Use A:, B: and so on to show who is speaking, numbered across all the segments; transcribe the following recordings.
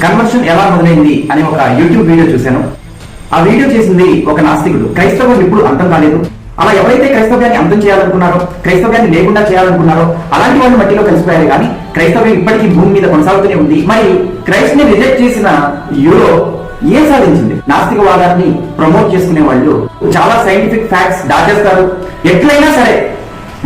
A: Conversion ఎలా మొదలైంది అనే ఒక యూట్యూబ్ వీడియో చూశాను. ఆ వీడియో చేసింది ఒక నాస్తికుడు. క్రైస్తవం ఇప్పుడు అంతం కాలేదు, అలా ఎవరైతే క్రైస్తవ్యాన్ని అంతం చేయాలనుకున్నారో, క్రైస్తవ్యాన్ని లేకుండా చేయాలనుకున్నారో అలాంటి వాళ్ళు మట్టిలో కలిసిపోయారు. కానీ క్రైస్తవ్యం ఇప్పటికీ భూమి మీద కొనసాగుతూనే ఉంది. మరి క్రైస్ట్ ని రిజెక్ట్ చేసిన యూరోప్ ఏం సాధించింది? నాస్తికవాదాన్ని ప్రమోట్ చేసుకునే వాళ్ళు చాలా సైంటిఫిక్ ఫ్యాక్ట్స్ దాచేస్తారు. ఎట్లయినా సరే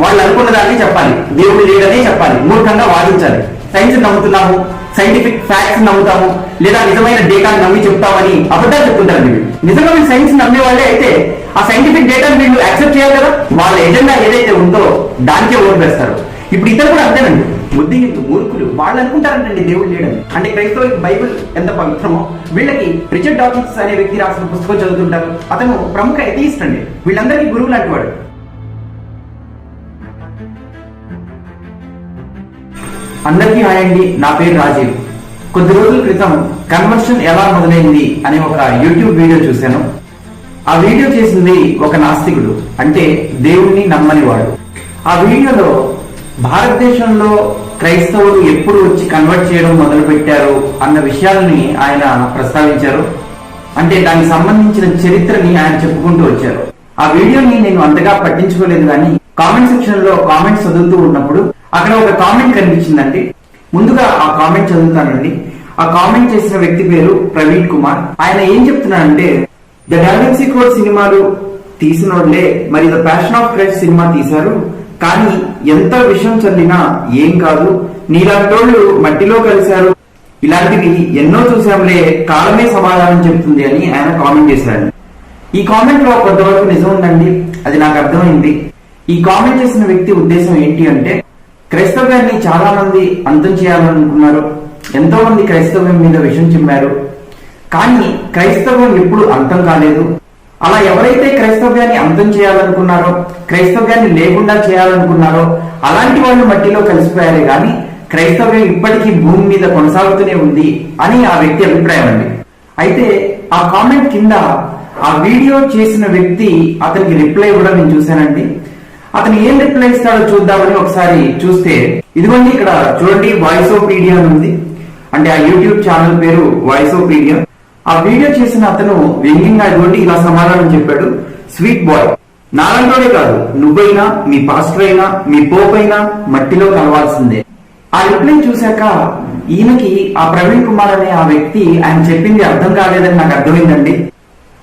A: వాళ్ళు అనుకున్న దాన్ని చెప్పాలి, దేవుడు లేడనే చెప్పాలి, మూర్ఖంగా వాదించాలి. సైన్స్ నమ్ముతున్నాము, సైంటిఫిక్ ఫ్యాక్ట్స్ నమ్ముతాము, లేదా నిజమైన డేటాను నమ్మి చెప్తామని అబద్ధాలు చెప్తుంటారు. వీళ్ళు నిజంగా వీళ్ళు సైన్స్ నమ్మే వాళ్ళే అయితే ఆ సైంటిఫిక్ డేటాను వీళ్ళు యాక్సెప్ట్ చేయాలి కదా. వాళ్ళ ఎజెండా ఏదైతే ఉందో దానికే ఓటు వేస్తారు. ఇప్పుడు ఇతరు కూడా అంతేనండి, బుద్ధిహీనులు, మూర్ఖులు. వాళ్ళు అనుకుంటారంటండి దేవుడు లేడని. అంటే క్రైస్తవులకి బైబిల్ ఎంత పవిత్రమో వీళ్ళకి రిచర్డ్ డాకిన్స్ అనే వ్యక్తి రాసిన పుస్తకం చదువుతుంటారు. అతను ప్రముఖ ఎథీయిస్ట్ అండి, వీళ్ళందరికీ గురువు లాంటి వాడు. అందరికీ హాయ్ అండి, నా పేరు రాజీవ్. కొద్ది రోజుల క్రితం కన్వర్షన్ ఎలా మొదలైంది అనే ఒక యూట్యూబ్ వీడియో చూశాను. ఆ వీడియో చేసింది ఒక నాస్తికుడు, అంటే దేవుణ్ణి నమ్మని వాడు. ఆ వీడియోలో భారతదేశంలో క్రైస్తవులు ఎప్పుడు వచ్చి కన్వర్ట్ చేయడం మొదలు పెట్టారు అన్న విషయాలని ఆయన ప్రస్తావించారు. అంటే దానికి సంబంధించిన చరిత్రని ఆయన చెప్పుకుంటూ వచ్చారు. ఆ వీడియోని నేను అంతగా పట్టించుకోలేదు, కానీ కామెంట్ సెక్షన్ లో కామెంట్స్ చదువుతూ ఉన్నప్పుడు అక్కడ ఒక కామెంట్ కనిపించిందండి. ముందుగా ఆ కామెంట్ చదువుతానండి. ఆ కామెంట్ చేసిన వ్యక్తి పేరు ప్రవీణ్ కుమార్. ఆయన ఏం చెప్తున్నాడంటే, ద డా విన్సీ కోడ్ సినిమాలు తీసిన వాళ్ళే మరి the passion of Christ cinema తీశారు, కానీ ఎంత విషయం చల్లినా ఏం కాదు, నీలాంటోళ్ళు మట్టిలో కలిశారు, ఇలాంటివి ఎన్నో చూసాంలే, కాలమే సమాధానం చెప్తుంది అని ఆయన కామెంట్ చేశాడు. ఈ కామెంట్ లో కొంతవరకు నిజం ఉందండి, అది నాకు అర్థమైంది. ఈ కామెంట్ చేసిన వ్యక్తి ఉద్దేశం ఏంటి అంటే, క్రైస్తవ్యాన్ని చాలా మంది అంతం చేయాలనుకున్నారు, ఎంతో మంది క్రైస్తవ్యం మీద విషం చిమ్మారు, కానీ క్రైస్తవం ఎప్పుడు అంతం కాలేదు. అలా ఎవరైతే క్రైస్తవ్యాన్ని అంతం చేయాలనుకున్నారో, క్రైస్తవ్యాన్ని లేకుండా చేయాలనుకున్నారో అలాంటి వాళ్ళు మట్టిలో కలిసిపోయారే కానీ క్రైస్తవ్యం ఇప్పటికీ భూమి మీద కొనసాగుతూనే ఉంది అని ఆ వ్యక్తి అభిప్రాయం అండి. అయితే ఆ కామెంట్ కింద ఆ వీడియో చేసిన వ్యక్తి అతనికి రిప్లై ఇవ్వడం నేను చూశానండి. అతను ఏం రిప్లై ఇస్తాడో చూద్దామని ఒకసారి చూస్తే, ఇదిగోండి ఇక్కడ చూడండి, వాయిసోపీడియా అని ఉంది. అంటే ఆ యూట్యూబ్ ఛానల్ పేరు వాయిసోపీడియా. ఆ వీడియో చేసిన అతను వ్యంగ్యంగా ఇదిగోండి ఇలా సమాధానం చెప్పాడు, స్వీట్ బాయ్, నాలంటోడే కాదు, నువ్వైనా, మీ పాస్టర్ అయినా, మీ పోప్ అయినా మట్టిలో కలవాల్సిందే. ఆ రిప్లై చూశాక ఈయనకి, ఆ ప్రవీణ్ కుమార్ అనే ఆ వ్యక్తి ఆయన చెప్పింది అర్థం కాలేదని నాకు అర్థమైందండి.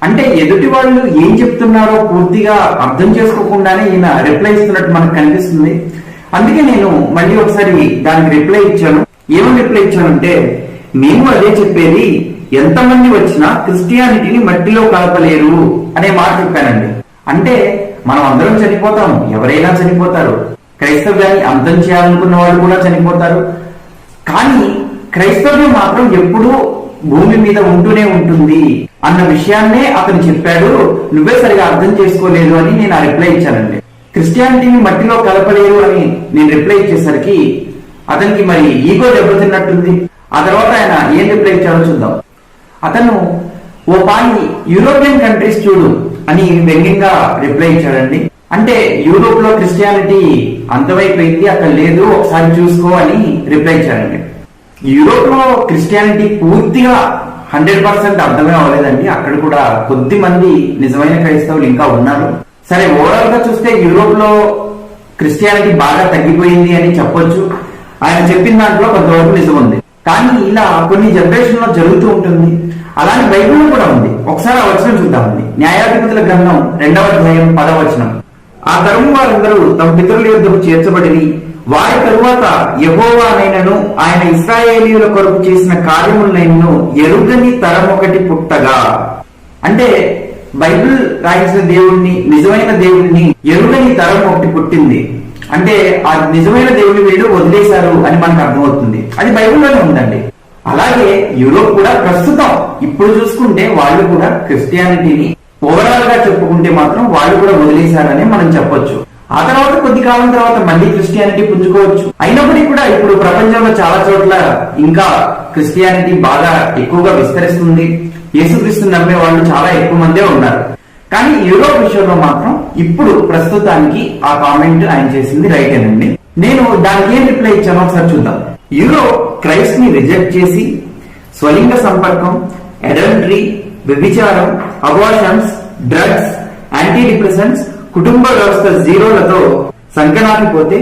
A: అంటే ఎదుటి వాళ్ళు ఏం చెప్తున్నారో పూర్తిగా అర్థం చేసుకోకుండానే ఈయన రిప్లై ఇస్తున్నట్టు మనకు కనిపిస్తుంది. అందుకే నేను మళ్ళీ ఒకసారి దానికి రిప్లై ఇచ్చాను. ఏమని రిప్లై ఇచ్చానంటే, మేము అదే చెప్పేది, ఎంతమంది వచ్చినా క్రిస్టియానిటీని మట్టిలో కలపలేరు అనే మాట చెప్పానండి. అంటే మనం అందరం చనిపోతాము, ఎవరైనా చనిపోతారు, క్రైస్తవ్యాన్ని అంతం చేయాలనుకున్న వాళ్ళు కూడా చనిపోతారు, కానీ క్రైస్తవ్యం మాత్రం ఎప్పుడూ భూమి మీద ఉంటూనే ఉంటుంది అన్న విషయాన్నే అతను చెప్పాడు, నువ్వే సరిగా అర్థం చేసుకోలేదు అని నేను ఆ రిప్లై ఇచ్చానండి. క్రిస్టియానిటీని మట్టిలో కలపలేరు అని నేను రిప్లై ఇచ్చేసరికి అతనికి మరి ఈగో దెబ్బతిన్నట్టుంది. ఆ తర్వాత ఆయన ఏం రిప్లై ఇచ్చాడో చూద్దాం. అతను, ఓ పాయి యూరోపియన్ కంట్రీస్ చూడు అని వ్యంగ్యంగా రిప్లై ఇచ్చాడండి. అంటే యూరోప్ లో క్రిస్టియానిటీ అంతమైపోయింది, అక్కడ లేదు, ఒకసారి చూసుకో అని రిప్లై ఇచ్చాడండి. యూరోప్ లో క్రిస్టియానిటీ పూర్తిగా 100% అర్థమే అవ్వలేదండి. అక్కడ కూడా కొద్ది మంది నిజమైన క్రైస్తవులు ఇంకా ఉన్నారు. సరే, ఓవరాల్ గా చూస్తే యూరోప్ లో క్రిస్టియానిటీ బాగా తగ్గిపోయింది అని చెప్పొచ్చు. ఆయన చెప్పిన దాంట్లో కొంతవరకు నిజం ఉంది. కానీ ఇలా కొన్ని జనరేషన్ లో జరుగుతూ ఉంటుంది. అలాంటి బైబిల్లో కూడా ఉంది. ఒకసారి ఆ వచనం చూద్దామండి. న్యాయాధిపతుల గ్రంథం 2వ అధ్యాయం 10వ వచనం. ఆ తరం వారందరూ తమ పితరుల యొద్దకు చేర్చబడి, వారి తరువాత యెహోవానైనను ఆయన ఇశ్రాయేలీయుల కొరకు చేసిన కార్యములనైనను ఎరుగని తరం ఒకటి పుట్టగా. అంటే బైబిల్ రాయించిన దేవుణ్ణి, నిజమైన దేవుణ్ణి ఎరుగని తరం ఒకటి పుట్టింది. అంటే ఆ నిజమైన దేవుని వీళ్ళు వదిలేశారు అని మనకు అర్థమవుతుంది. అది బైబిల్లోనే ఉందండి. అలాగే యూరోప్ కూడా ప్రస్తుతం ఇప్పుడు చూసుకుంటే వాళ్ళు కూడా క్రిస్టియానిటీని ఓవరాల్ గా చెప్పుకుంటే మాత్రం వాళ్ళు కూడా వదిలేశారని మనం చెప్పొచ్చు. ఆ తర్వాత కొద్ది కాలం తర్వాత మళ్ళీ క్రిస్టియానిటీ పుంజుకోవచ్చు. అయినప్పటికీ కూడా ఇప్పుడు ప్రపంచంలో చాలా చోట్ల ఇంకా క్రిస్టియానిటీ బాగా ఎక్కువగా విస్తరిస్తుంది. యేసుక్రీస్తుని నమ్మే వాళ్ళు చాలా ఎక్కువ మందే ఉన్నారు. కానీ యూరోప్ విషయంలో మాత్రం ఇప్పుడు ప్రస్తుతానికి ఆ కామెంట్ ఆయన చేసింది రైటేనండి. నేను దానికి ఏం రిప్లై ఇచ్చానో ఒకసారి చూద్దాం. యూరోప్ క్రైస్ట్ ని రిజెక్ట్ చేసి స్వలింగ సంపర్కం, అడల్టరీ, వ్యభిచారం, అబార్షన్స్, డ్రగ్స్, యాంటీ డిప్రెసెంట్స్, కుటుంబ వ్యవస్థ జీరోలతో సంకనాకిపోతే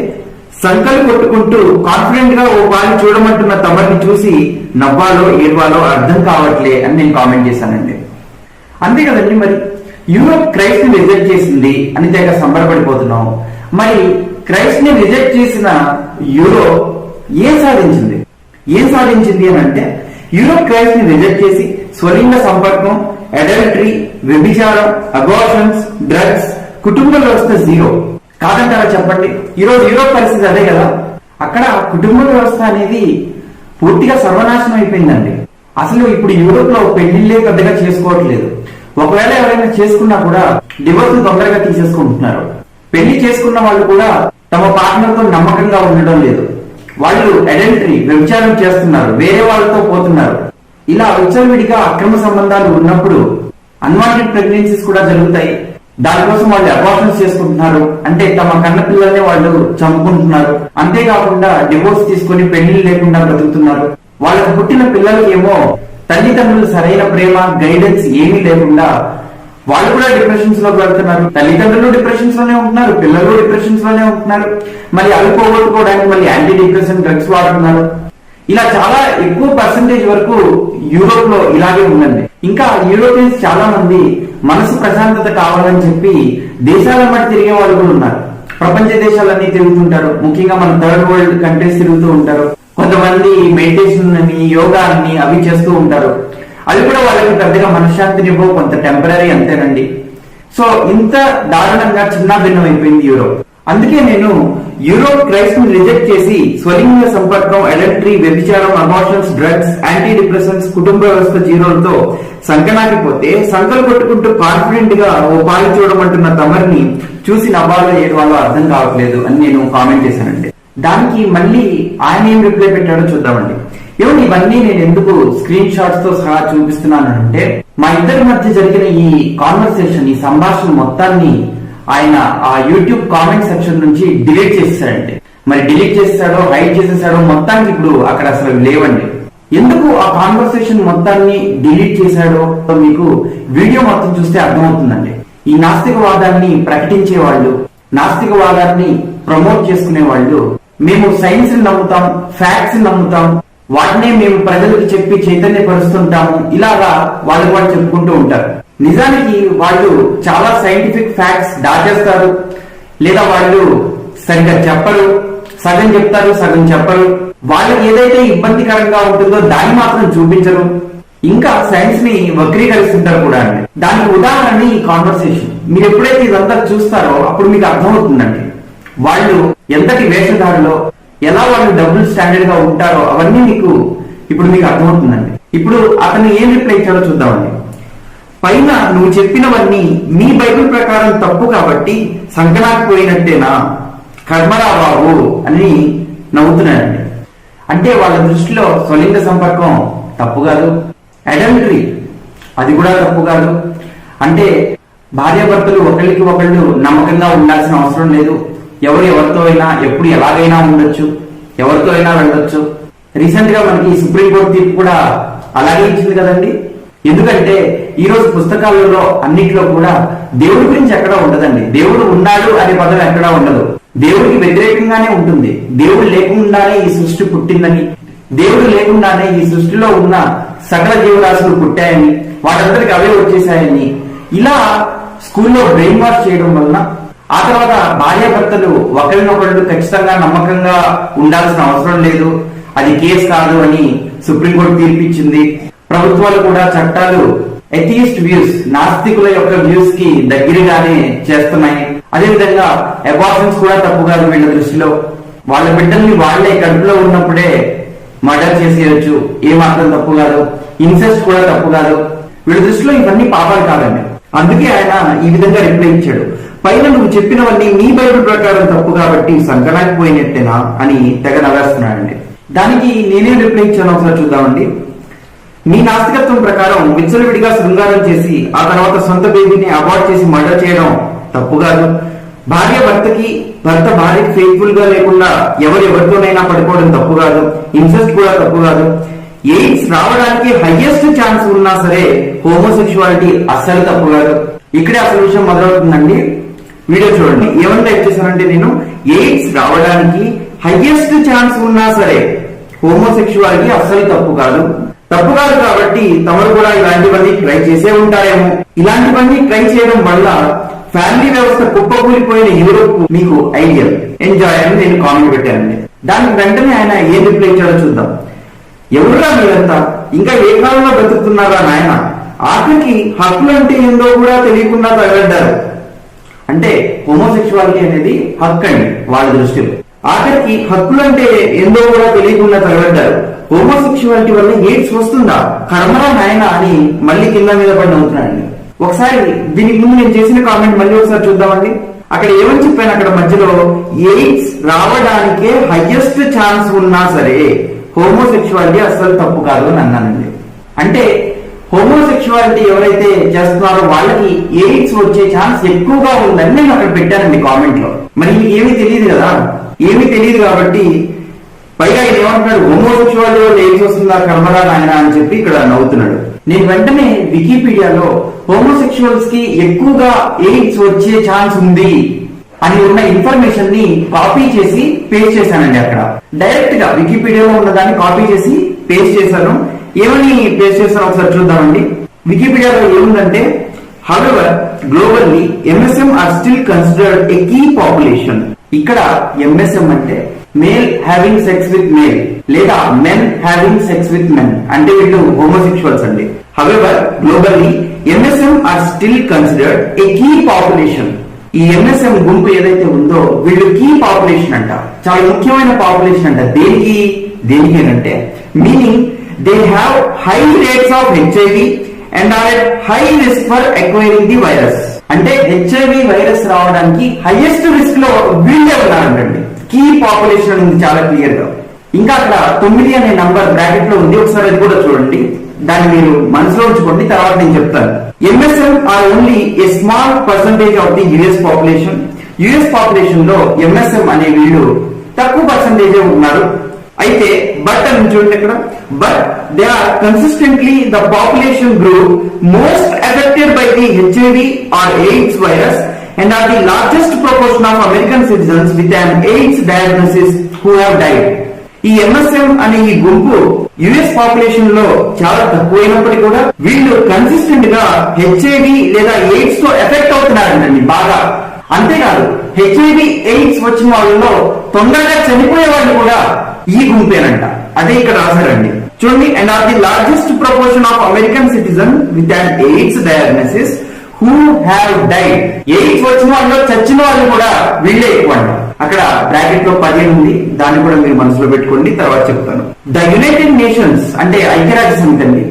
A: సంకలు కొట్టుకుంటూ కాన్ఫిడెంట్ గా ఓ పాలు చూడమంటున్న తమరిని చూసి నవ్వాలో ఏడ్వాలో అర్థం కావట్లే అని నేను కామెంట్ చేశానండి. అంతే కదండి, మరి యూరోప్ క్రైస్ట్ ని రిజెక్ట్ చేసింది అని తెగ సంబరపడిపోతున్నాం. మరి క్రైస్ట్ ని రిజెక్ట్ చేసిన యూరోప్ ఏం సాధించింది అని అంటే, యూరోప్ క్రైస్ట్ ని రిజెక్ట్ చేసి స్వలింగ సంపర్కం, అడల్టరీ, వ్యభిచారం, అబార్షన్స్, డ్రగ్స్, కుటుంబ వ్యవస్థ జీరో కాదంటారా చెప్పండి? ఈరోజు యూరోప్ పరిస్థితి అదే కదా. అక్కడ కుటుంబ వ్యవస్థ అనేది పూర్తిగా సర్వనాశనం అయిపోయిందండి. అసలు ఇప్పుడు యూరోప్ లో పెళ్లిళ్లే పెద్దగా చేసుకోవట్లేదు. ఒకవేళ ఎవరైనా చేసుకున్నా కూడా డివోర్స్ తొందరగా తీసేసుకుంటున్నారు. పెళ్లి చేసుకున్న వాళ్ళు కూడా తమ పార్ట్నర్ తో నమ్మకంగా ఉండడం లేదు. వాళ్ళు అడల్టరీ, వ్యభిచారం చేస్తున్నారు, వేరే వాళ్ళతో పోతున్నారు. ఇలా విచ్చలవిడిగా అక్రమ సంబంధాలు ఉన్నప్పుడు అన్వాంటెడ్ ప్రెగ్నెన్సీస్ కూడా జరుగుతాయి. దానికోసం వాళ్ళు అబార్షన్స్ చేసుకుంటున్నారు, అంటే తమ కన్న పిల్లల్ని వాళ్ళు చంపుకుంటున్నారు. అంతేకాకుండా డివోర్స్ తీసుకుని పెళ్లి లేకుండా బ్రతుకుతున్నారు. వాళ్ళకు పుట్టిన పిల్లలకి ఏమో తల్లిదండ్రులు సరైన ప్రేమ, గైడెన్స్ ఏమీ లేకుండా వాళ్ళు కూడా డిప్రెషన్స్ లోకి వెళ్తున్నారు. తల్లిదండ్రులు డిప్రెషన్స్ లోనే ఉంటున్నారు, పిల్లలు డిప్రెషన్స్ లోనే ఉంటున్నారు. మళ్ళీ అవి పోగొట్టుకోవడానికి మళ్ళీ యాంటీ డిప్రెషన్ డ్రగ్స్ వాడుతున్నారు. ఇలా చాలా ఎక్కువ పర్సెంటేజ్ వరకు యూరోప్ లో ఇలాగే ఉందండి. ఇంకా యూరోపియన్స్ చాలా మంది మనసు ప్రశాంతత కావాలని చెప్పి దేశాల మధ్య తిరిగే వాళ్ళు కూడా ఉన్నారు. ప్రపంచ దేశాలన్నీ తిరుగుతుంటారు. ముఖ్యంగా మన థర్డ్ వరల్డ్ కంట్రీస్ తిరుగుతూ ఉంటారు. కొంతమంది మెడిటేషన్ అని, యోగా అని అవి చేస్తూ ఉంటారు. అవి కూడా వాళ్ళకి పెద్దగా మనశ్శాంతిని ఇవ్వవు, కొంత టెంపరీ అంతేనండి. సో ఇంత దారుణంగా చిన్న భిన్నం అయిపోయింది యూరోప్. అందుకే నేను యూరోప్ క్రైస్ట్ ని రిజెక్ట్ చేసి స్వలింగ సంపర్కం, అడల్టరీ, వ్యభిచారం, అబార్షన్స్, డ్రగ్స్, యాంటీ డిప్రెసెంట్స్, కుటుంబ వ్యవస్థ జీరోలతో సంకనాకిపోతే సంకలు కొట్టుకుంటూ కాన్ఫిడెంట్ గా ఓ పాలు చూడమంటున్న తమరిని చూసి నవ్వాలో ఏడవాలో అర్థం కావట్లేదు అని నేను కామెంట్ చేశానండి. దానికి మళ్ళీ ఆయన ఏం రిప్లై పెట్టాడో చూద్దామండి. ఏమో ఇవన్నీ నేను ఎందుకు స్క్రీన్ షాట్స్ తో సహా చూపిస్తున్నానంటే, మా ఇద్దరి మధ్య జరిగిన ఈ కాన్వర్సేషన్, ఈ సంభాషణ మొత్తాన్ని ఆయన ఆ యూట్యూబ్ కామెంట్ సెక్షన్ నుంచి డిలీట్ చేసేసాడండి. మరి డిలీట్ చేసేసాడో హైడ్ చేసేసాడో మొత్తానికి ఇప్పుడు అక్కడ అసలు లేవండి. ఎందుకు ఆ కాన్వర్సేషన్ మొత్తాన్ని డిలీట్ చేశాడో మీకు వీడియో మొత్తం చూస్తే అర్థమవుతుందండి. ఈ నాస్తికవాదాన్ని ప్రకటించే వాళ్ళు, నాస్తికవాదాన్ని ప్రమోట్ చేసుకునే వాళ్ళు, మేము సైన్స్ ని నమ్ముతాం, ఫ్యాక్ట్స్ ని నమ్ముతాం, వాటినే మేము ప్రజలకు చెప్పి చైతన్యపరుస్తుంటాము, ఇలాగా వాళ్ళు చెప్పుకుంటూ ఉంటారు. నిజానికి వాళ్ళు చాలా సైంటిఫిక్ ఫ్యాక్ట్స్ దాచేస్తారు, లేదా వాళ్ళు సరిగ్గా చెప్పరు, సగం చెప్తారు సగం చెప్పరు. వాళ్ళకి ఏదైతే ఇబ్బందికరంగా ఉంటుందో దాన్ని మాత్రం చూపించరు. ఇంకా సైన్స్ ని వక్రీకరిస్తుంటారు కూడా అండి. దానికి ఉదాహరణ ఈ కాన్వర్సేషన్. మీరు ఎప్పుడైతే ఇదంతా చూస్తారో అప్పుడు మీకు అర్థమవుతుందండి వాళ్ళు ఎంతటి వేషధారులో, ఎలా వాళ్ళు డబుల్ స్టాండర్డ్ గా ఉంటారో అవన్నీ ఇప్పుడు మీకు అర్థమవుతుందండి. ఇప్పుడు అతను ఏం రిప్లై ఇచ్చాడో చూద్దామండి. పైన నువ్వు చెప్పినవన్నీ మీ బైబిల్ ప్రకారం తప్పు కాబట్టి సంకనాకిపోయినట్టేనా, కర్మరా బాబు అని నవ్వుతున్నాడండి. అంటే వాళ్ళ దృష్టిలో స్వలింగ సంపర్కం తప్పు కాదు, అడల్టరీ అది కూడా తప్పు కాదు. అంటే భార్యాభర్తలు ఒకరికి ఒకళ్ళు నమ్మకంగా ఉండాల్సిన అవసరం లేదు, ఎవరితో అయినా ఎప్పుడు ఎలాగైనా ఉండొచ్చు, ఎవరితో అయినా వెళ్ళొచ్చు. రీసెంట్ గా మనకి సుప్రీంకోర్టు తీర్పు కూడా అలాగే ఇచ్చింది కదండి. ఎందుకంటే ఈ రోజు పుస్తకాలలో అన్నిట్లో కూడా దేవుడి గురించి ఎక్కడా ఉండదండి. దేవుడు ఉన్నాడు అనే పదం ఎక్కడా ఉండదు. దేవుడికి వ్యతిరేకంగానే ఉంటుంది. దేవుడు లేకుండానే ఈ సృష్టి పుట్టిందని, దేవుడు లేకుండానే ఈ సృష్టిలో ఉన్న సకల జీవరాశులు పుట్టాయని, వాటందరికి అవే వచ్చేసాయని ఇలా స్కూల్లో బ్రెయిన్ వాష్ చేయడం వలన ఆ తర్వాత భార్యాభర్తలు ఒకరినొకళ్ళు ఖచ్చితంగా నమ్మకంగా ఉండాల్సిన అవసరం లేదు, అది కేసు కాదు అని సుప్రీంకోర్టు తీర్పిచ్చింది. ప్రభుత్వాలు కూడా చట్టాలు ఎథియిస్ట్ వ్యూస్, నాస్తికుల యొక్క వ్యూస్ కి దగ్గరగానే చేస్తున్నాయి. అదేవిధంగా అబార్షన్స్ కూడా తప్పు కాదు వీళ్ళ దృష్టిలో. వాళ్ళ బిడ్డల్ని వాళ్లే కడుపులో ఉన్నప్పుడే మర్డర్ చేసేయచ్చు, ఏమాత్రం తప్పు కాదు. ఇన్సెస్ట్ కూడా తప్పు కాదు. వీళ్ళ దృష్టిలో ఇవన్నీ పాపాలు కాదండి. అందుకే ఆయన ఈ విధంగా రిప్లై ఇచ్చాడు. పైన నువ్వు చెప్పినవన్నీ మీ బైబిల్ ప్రకారం తప్పు కాబట్టి సంకనాకిపోయినట్టేనా అని తెగ నవ్వేస్తున్నాడండి. దానికి నేనేం రిప్లై ఇచ్చాను ఒకసారి చూద్దామండి. మీ నాస్తికత్వం ప్రకారం విచ్చలవిడిగా శృంగారం చేసి ఆ తర్వాత సొంత బేబీని అబార్ట్ చేసి మర్డర్ చేయడం తప్పు కాదు. భార్య భర్తకి, భర్త భార్యకి ఫెయిత్ఫుల్ గా లేకుండా ఎవరితోనైనా పడిపోవడం తప్పు కాదు. ఇన్సెస్ట్ కూడా తప్పు కాదు. ఎయిడ్స్ రావడానికి హైయెస్ట్ ఛాన్స్ ఉన్నా సరే హోమోసెక్షువాలిటీ అస్సలు తప్పు కాదు. ఇక్కడే అసలు విషయం మొదలవుతుందండి. వీడియో చూడండి. ఏమని టైప్ చేశానంటే నేను ఎయిడ్స్ రావడానికి హైయెస్ట్ ఛాన్స్ ఉన్నా సరే హోమోసెక్షువాలిటీ అస్సలు తప్పు కాదు కాబట్టి తమరు కూడా ఇలాంటివన్నీ ట్రై చేసే ఉంటారేమో. ఇలాంటివన్నీ ట్రై చేయడం వల్ల ఫ్యామిలీ వ్యవస్థ కుప్పకూలిపోయిన యూరోప్ మీకు ఐడియల్ ఎంజాయ్ అని నేను కామెంట్ పెట్టానండి. దానికి వెంటనే ఆయన ఏం రిప్లై ఇచ్చాడో చూద్దాం. ఎవరురా మీరంతా, ఇంకా ఏ కాలంలో బ్రతుకుతున్నారా నాయన, ఆఖరికి హక్కులు అంటే ఏందో కూడా తెలియకుండా తగలడ్డారు. అంటే హోమోసెక్షువాలిటీ అనేది హక్కు అండి వాళ్ళ దృష్టిలో. ఆఖరికి హక్కులు అంటే ఏందో కూడా తెలియకుండా తగలడ్డారు. హోమోసెక్షువాలిటీ వల్ల ఎయిడ్స్ వస్తుందా, కర్మరా నాయన అని మళ్ళీ కింద మీద పడి నవ్వుతున్నాడండి. ఒకసారి దీనికి ముందు నేను చేసిన కామెంట్ మళ్ళీ ఒకసారి చూద్దామండి. అక్కడ ఏమని చెప్పాను, అక్కడ మధ్యలో ఎయిడ్స్ రావడానికే హైయెస్ట్ ఛాన్స్ ఉన్నా సరే హోమోసెక్షువాలిటీ అస్సలు తప్పు కాదు అని అన్నానండి. అంటే హోమోసెక్షువాలిటీ ఎవరైతే చేస్తున్నారో వాళ్ళకి ఎయిడ్స్ వచ్చే ఛాన్స్ ఎక్కువగా ఉందని నేను అక్కడ పెట్టానండి కామెంట్ లో. మరి ఏమీ తెలియదు కదా, ఏమీ తెలియదు కాబట్టి పైగా ఆయన ఏమంటున్నాడు, హోమోసెక్షువాలిటీ వల్ల ఎయిడ్స్ వస్తుందా కర్మరా నాయన అని చెప్పి ఇక్కడ నవ్వుతున్నాడు. నేను వెంటనే వికీపీడియాలో హోమోసెక్షువల్స్ కి ఎక్కువగా ఎయిడ్స్ వచ్చే ఛాన్స్ ఉంది అని ఉన్న ఇన్ఫర్మేషన్ ని కాపీ చేసి పేస్ట్ చేశానండి. అక్కడ డైరెక్ట్ గా వికీపీడియాలో ఉన్న దాన్ని కాపీ చేసి పేస్ట్ చేశాను. ఏమని పేస్ట్ చేశాను ఒకసారి చూద్దామండి. వికీపీడియాలో ఏముందంటే, however globally MSM are still considered a key population. ఇక్కడ MSM అంటే male having sex with male లేదా men having sex with men అంటే వీళ్ళు హోమోసెక్షువల్స్ అండి. however globally MSM are still considered a key population. ఈ MSM గుంపు ఏదైతే ఉందో వీళ్ళు కీ పాపులేషన్ అంట, చాలా ముఖ్యమైన పాపులేషన్ అంట. దేనికి అంటే meaning they have high rates of HIV and are at high risk for acquiring the virus. అంటే HIV వైరస్ రావడానికి హైయెస్ట్ రిస్క్ లో వీళ్ళే ఉన్నారంటండి. కీ పాపులేషన్ ఉంది చాలా క్లియర్ గా. ఇంకా అక్కడ 9 అనే నంబర్ బ్రాకెట్ లో ఉంది, ఒకసారి అది కూడా చూడండి. దాన్ని మీరు మనసులో ఉంచుకోండి, తర్వాత నేను చెప్తాను. MSM are only a small percentage of the US population. US population లో MSM అనే వీళ్ళు తక్కువ పర్సంటేజ్ ఉన్నారు. అయితే బట్ అని చూడండి ఇక్కడ, but they are consistently the population group most affected by the HIV or AIDS virus and are the largest proportion of American citizens with an AIDS diagnosis who have died. ఈ MSM అనే ఈ గుంపు US population లో చాలా తక్కువైనప్పటికీ కూడా వీళ్ళు consistent గా HIV లేదా ఎయిడ్స్ తో ఎఫెక్ట్ అవుతున్నారండి బాగా. అంతేకాదు HIV ఎయిడ్స్ వచ్చిన వాళ్ళలో తొందరగా చనిపోయే వాళ్ళు కూడా ఈ గుంపేనంట. అదే ఇక్కడ రాశారండి చూడండి. And are the largest proportion of American citizen with an AIDS diagnosis who have died. ఎయిడ్స్ వచ్చిన వాళ్ళు చచ్చిన వాళ్ళు కూడా వీళ్ళే ఎక్కువ అంట. అక్కడ బ్రాకెట్ లో 10 ఉంది, దాన్ని కూడా మీరు మనసులో పెట్టుకోండి, తర్వాత చెప్తాను. ద యునైటెడ్ నేషన్స్ అంటే ఐక్యరాజ్య సమితి అండి.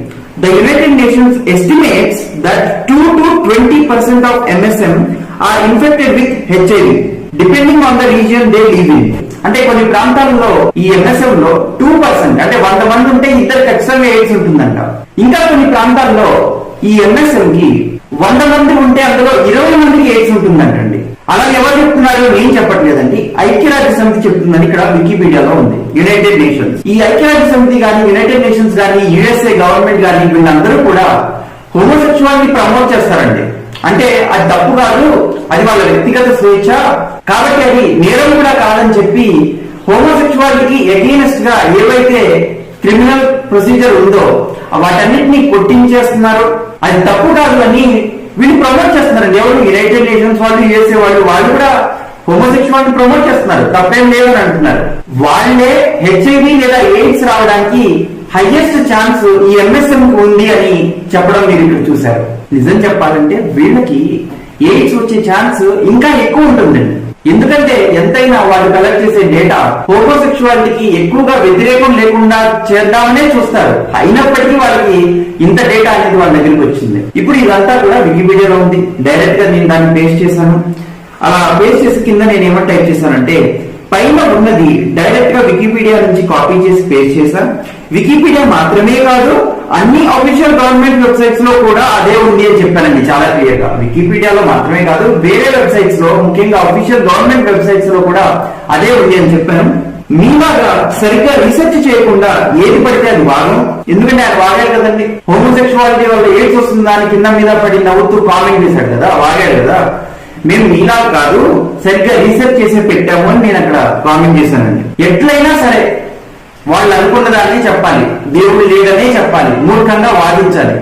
A: The United Nations estimates that 2 to 20% of MSM are infected with HIV depending on the region they live in. అంటే కొన్ని ప్రాంతాల్లో ఈ MSM లో 2% అంటే 100 మంది ఉంటే ఇద్దరు ఖచ్చితంగా ఎయిడ్స్ ఉంటుందంట. ఇంకా కొన్ని ప్రాంతాల్లో ఈ MSM కి 100 మంది ఉంటే అందులో 20 మందికి ఎయిడ్స్ ఉంటుందంటండి. అలా ఎవరు చెప్తున్నారు, నేను చెప్పట్లేదండి, ఐక్యరాజ్య సమితి చెప్తుందని ఇక్కడ వికీపీడియాలో ఉంది. యునైటెడ్ నేషన్స్, ఈ ఐక్యరాజ్య సమితి కానీ యునైటెడ్ నేషన్స్ కానీ USA గవర్నమెంట్ కానీ వీళ్ళందరూ కూడా హోమోసెక్షువాలిటీ ప్రమోట్ చేస్తారండి. అంటే అది తప్పు కాదు, అది వాళ్ళ వ్యక్తిగత స్వేచ్ఛ కాబట్టి అది నేరం కూడా కాదని చెప్పి హోమోసెక్షువాలిటీకి ఎగెయినెస్ట్ గా ఏవైతే క్రిమినల్ ప్రొసీజర్ ఉందో వాటన్నిటిని కొట్టించేస్తున్నారు. అది తప్పు కాదు అని వీళ్ళు ప్రమోట్ చేస్తున్నారండి. ఎవరు, యునైటెడ్ నేషన్స్ వాళ్ళు, USA వాళ్ళు కూడా హోమోసెక్షువాలిటీ ప్రమోట్ చేస్తున్నారు, తప్పేం లేదని అంటున్నారు. వాళ్ళే HIV లేదా ఎయిడ్స్ రావడానికి హైయెస్ట్ ఛాన్స్ ఈ MSM ఉంది అని చెప్పడం మీరు ఇక్కడ చూశారు. నిజం చెప్పాలంటే వీళ్ళకి ఎయిడ్స్ వచ్చే ఛాన్స్ ఇంకా ఎక్కువ ఉంటుందండి. ఎందుకంటే ఎంతైనా వాళ్ళు కలెక్ట్ చేసే డేటా హోమోసెక్షువాలిటీకి ఎక్కువగా వ్యతిరేకం లేకుండా చేద్దామనే చూస్తారు. అయినప్పటికీ వాళ్ళకి ఇంత డేటా అనేది వాళ్ళ దగ్గరికి వచ్చింది. ఇప్పుడు ఇదంతా కూడా వికీపీడియాలో ఉంది. డైరెక్ట్ గా నేను దాన్ని పేస్ట్ చేశాను. అలా పేస్ట్ చేసి కింద నేను ఏమో టైప్ చేశానంటే, పైన ఉన్నది డైరెక్ట్ గా వికీపీడియా నుంచి కాపీ చేసి పేస్ట్ చేశాను. వికీపీడియా మాత్రమే కాదు, అన్ని అఫీషియల్ గవర్నమెంట్ వెబ్సైట్స్ లో కూడా అదే ఉంది అని చెప్పానండి చాలా క్లియర్ గా. వికీపీడియాలో మాత్రమే కాదు, వేరే వెబ్సైట్స్ లో, ముఖ్యంగా అఫీషియల్ గవర్నమెంట్ వెబ్సైట్స్ లో కూడా అదే ఉంది అని చెప్పాను. మీలాగా సరిగ్గా రీసెర్చ్ చేయకుండా ఏది పడితే అది వాదం. ఎందుకంటే ఆయన వాగాడు కదండి, హోమోసెక్షువాలిటీ వల్ల ఎయిడ్స్ వస్తుంది దాని కింద మీద పడి నవ్వుతూ కామెంట్ చేశాడు కదా, వాగాడు కదా. మేము మీలా కాదు, సరిగ్గా రీసెర్చ్ చేసి పెట్టాము అని నేను అక్కడ కామెంట్ చేశానండి. ఎట్లయినా సరే వాళ్ళు అనుకున్న దాన్ని చెప్పాలి, దేవుడు లేడనే చెప్పాలి, మూర్ఖంగా వాదించాలి.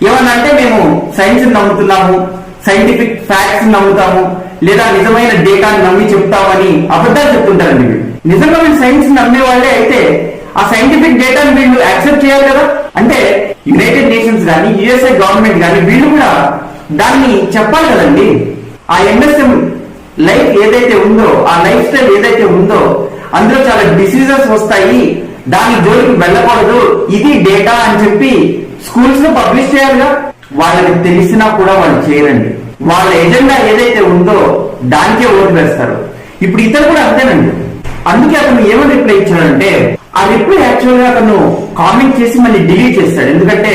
A: ఏమన్నా అంటే మేము సైన్స్ నమ్ముతున్నాము, సైంటిఫిక్ ఫ్యాక్ట్స్ నమ్ముతాము, లేదా నిజమైన డేటాని నమ్మి చెప్తామని అబద్ధాలు చెప్తుంటారండి వీళ్ళు. నిజంగా వీళ్ళు సైన్స్ నమ్మే వాళ్ళే అయితే ఆ సైంటిఫిక్ డేటాని వీళ్ళు యాక్సెప్ట్ చేయాలి కదా. అంటే యునైటెడ్ నేషన్స్ కానీ యుఎస్ఏ గవర్నమెంట్ కానీ వీళ్ళు కూడా దాన్ని చెప్పాలి కదండి. ఆ ఎంఎస్ఎం లైఫ్ ఏదైతే ఉందో, ఆ లైఫ్ స్టైల్ ఏదైతే ఉందో అందులో చాలా డిసీజెస్ వస్తాయి, దాని జోలికి వెళ్ళకూడదు, ఇది డేటా అని చెప్పి స్కూల్స్ లో పబ్లిష్ చేయాలిగా. వాళ్ళకి తెలిసినా కూడా వాళ్ళు చేయరండి. వాళ్ళ ఎజెండా ఏదైతే ఉందో దానికే ఓటు వేస్తారు. ఇప్పుడు ఇతను కూడా అంతేనండి. అందుకే అతను ఏమని రిప్లై ఇచ్చాడంటే, ఆ రిప్లై యాక్చువల్ గా అతను కామెంట్ చేసి మళ్ళీ డిలీట్ చేస్తాడు. ఎందుకంటే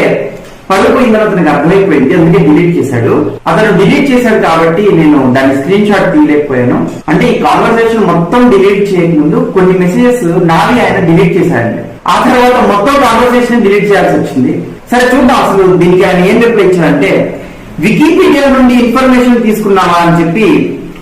A: పడిపోయిందని అతనికి అర్థమైపోయింది, అందుకే డిలీట్ చేశాడు. అతను డిలీట్ చేశాడు కాబట్టి నేను దాని స్క్రీన్ షాట్ తీయలేకపోయాను. అంటే ఈ కాన్వర్సేషన్ మొత్తం డిలీట్ చేయకముందు కొన్ని మెసేజెస్ నావి ఆయన డిలీట్ చేశాడండి. ఆ తర్వాత మొత్తం కాన్వర్సేషన్ డిలీట్ చేయాల్సి వచ్చింది. సరే చూద్దాం అసలు దీనికి ఆయన ఏం రిప్లై ఇచ్చాడంటే, వికీపీడియా నుండి ఇన్ఫర్మేషన్ తీసుకున్నావా అని చెప్పి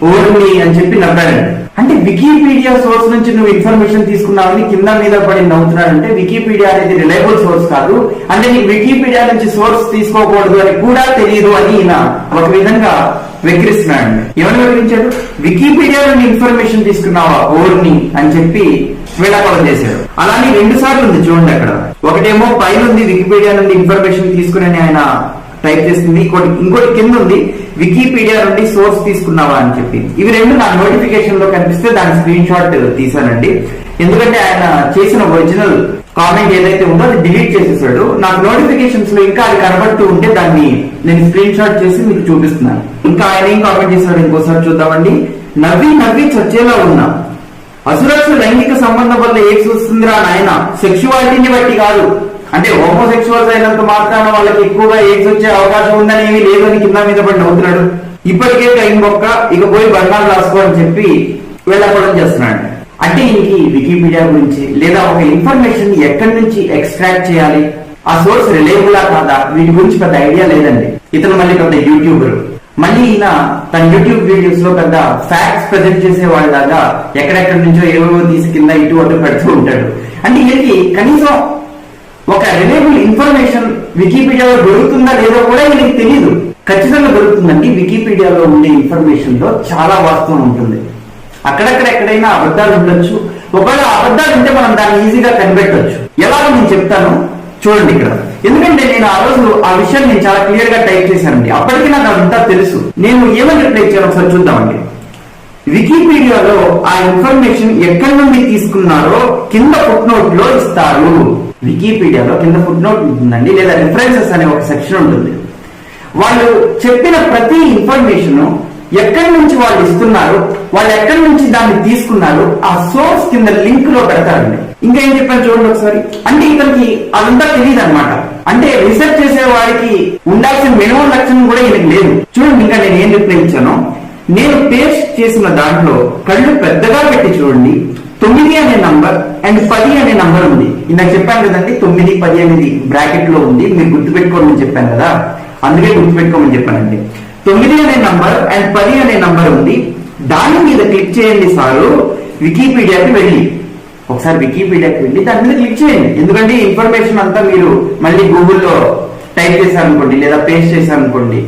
A: ఓర్ని అని చెప్పి నవ్వాడండి. అంటే వికీపీడియా సోర్స్ నుంచి నువ్వు ఇన్ఫర్మేషన్ తీసుకున్నావని కింద మీద పడి నవ్వుతున్నాడంటే వికీపీడియా అనేది రిలయబుల్ సోర్స్ కాదు, అంటే నీకు వికీపీడియా నుంచి సోర్స్ తీసుకోకూడదు అని కూడా తెలియదు అని ఈయన ఒక విధంగా వెక్కిరిస్తున్నాడండి. ఎవరు వెక్కిరించాడు? వికీపీడియా నుండి ఇన్ఫర్మేషన్ తీసుకున్నావా ఓర్ని అని చెప్పి వేళాకోళం చేశాడు. అలానే 2 సార్లు ఉంది చూడండి అక్కడ. ఒకటేమో పైన ఉంది వికీపీడియా నుండి ఇన్ఫర్మేషన్ తీసుకుని ఆయన టైప్ చేస్తుంది, ఇంకోటి కింద ఉంది వికీపీడియా నుండి సోర్స్ తీసుకున్నావా అని చెప్పి. ఇవి రెండు నా నోటిఫికేషన్ లో కనిపిస్తే దాని స్క్రీన్ షాట్ తీసానండి. ఎందుకంటే ఆయన చేసిన ఒరిజినల్ కామెంట్ ఏదైతే ఉందో అది డిలీట్ చేసేసాడు. నాకు నోటిఫికేషన్స్ లో ఇంకా అది కనబడుతూ ఉంటే దాన్ని నేను స్క్రీన్ షాట్ చేసి మీకు చూపిస్తున్నాను. ఇంకా ఆయన ఏం కామెంట్ చేశాడు ఇంకోసారి చూద్దామండి. నవ్వి నవ్వి చచ్చేలా ఉన్నా, అసురక్ష లైంగిక సంబంధం వల్ల ఎయిడ్స్ వస్తుందిరా నాయన, సెక్షువాలిటీని బట్టి కాదు. అంటే హోమోసెక్షువల్స్ అయినంత మాత్రాన వాళ్ళకి ఎక్కువగా ఎయిడ్స్ వచ్చే అవకాశం ఉందని ఏమీ లేదని కింద మీద పడి నవ్వుతున్నాడు. ఇప్పటికే టైం బొక్క, ఇక పోయి బండాలు రాసుకో అని చెప్పి వెళ్ళకపోవడం చేస్తున్నాడు. అంటే ఇంకి వికీపీడియా గురించి లేదా ఒక ఇన్ఫర్మేషన్ ఎక్కడి నుంచి ఎక్స్ట్రాక్ట్ చేయాలి, ఆ సోర్స్ రిలయబులా కాదా, వీటి గురించి పెద్ద ఐడియా లేదండి. ఇతను మళ్ళీ పెద్ద యూట్యూబర్. మళ్ళీ ఈయన తన యూట్యూబ్ వీడియోస్ లో పెద్ద ఫ్యాక్ట్స్ ప్రజెంట్ చేసే వాళ్ళలాగా ఎక్కడెక్కడి నుంచో ఏవేవో తీసి కింద ఇటు అటు పెడుతూ ఉంటాడు. అంటే ఈయనకి కనీసం ఒక రిలయబుల్ ఇన్ఫర్మేషన్ వికీపీడియాలో దొరుకుతుందా లేదో కూడా ఈయనకి తెలియదు. ఖచ్చితంగా దొరుకుతుందండి. వికీపీడియాలో ఉండే ఇన్ఫర్మేషన్ లో చాలా వాస్తవం ఉంటుంది. అక్కడక్కడ ఎక్కడైనా అబద్ధాలు ఉండొచ్చు. ఒకవేళ అబద్ధాలు ఉంటే మనం దాన్ని ఈజీగా కనిపెట్టవచ్చు. ఎలాగో నేను చెప్తాను చూడండి ఇక్కడ. ఎందుకంటే నేను ఆ రోజు ఆ విషయాన్ని నేను చాలా క్లియర్ గా టైప్ చేశానండి. అప్పటికి నాకు అదంతా తెలుసు. నేను ఏమని రిప్లై ఇచ్చాను ఒకసారి చూద్దామండి. వికీపీడియాలో ఆ ఇన్ఫర్మేషన్ ఎక్కడి నుండి తీసుకున్నారో కింద ఫుట్ నోట్ లో ఇస్తారు. వికీపీడియాలో కింద ఫుట్ నోట్ ఉంటుందండి, లేదా రిఫరెన్సెస్ అనే ఒక సెక్షన్ ఉంటుంది. వాళ్ళు చెప్పిన ప్రతి ఇన్ఫర్మేషన్ ఎక్కడి నుంచి వాళ్ళు ఇస్తున్నారు, వాళ్ళు ఎక్కడి నుంచి దాన్ని తీసుకున్నారు, ఆ సోర్స్ కింద లింక్ లో పెడతారండి. ఇంకా ఏం చెప్పాను చూడండి ఒకసారి. అంటే ఇతనికి అదంతా తెలియదు అనమాట. అంటే రీసెర్చ్ చేసే వాడికి ఉండాల్సిన మినిమం లక్షణం కూడా ఈయనకి లేదు. చూడండి ఇంకా నేను ఏం రిప్లై ఇచ్చాను. నేను పేస్ట్ చేసిన దాంట్లో కళ్ళు పెద్దగా పెట్టి చూడండి, 9 అనే నంబర్ అండ్ 10 అనే నంబర్ ఉంది. ఇందాక చెప్పాను కదండి 9, 10 అనేది బ్రాకెట్ లో ఉంది, మీరు గుర్తుపెట్టుకోమని చెప్పాను కదా, అందుకే గుర్తుపెట్టుకోమని చెప్పానండి. 9 అనే నంబర్ అండ్ 10 అనే నంబర్ ఉంది. దాని మీద క్లిక్ చేయండి సారు, వికీపీడియాకి వెళ్ళి ఒకసారి వికీపీడియాకి వెళ్ళి దాని మీద క్లిక్ చేయండి. ఎందుకంటే ఇన్ఫర్మేషన్ అంతా మీరు మళ్ళీ గూగుల్లో టైప్ చేశారనుకోండి లేదా పేస్ట్ చేశారనుకోండి,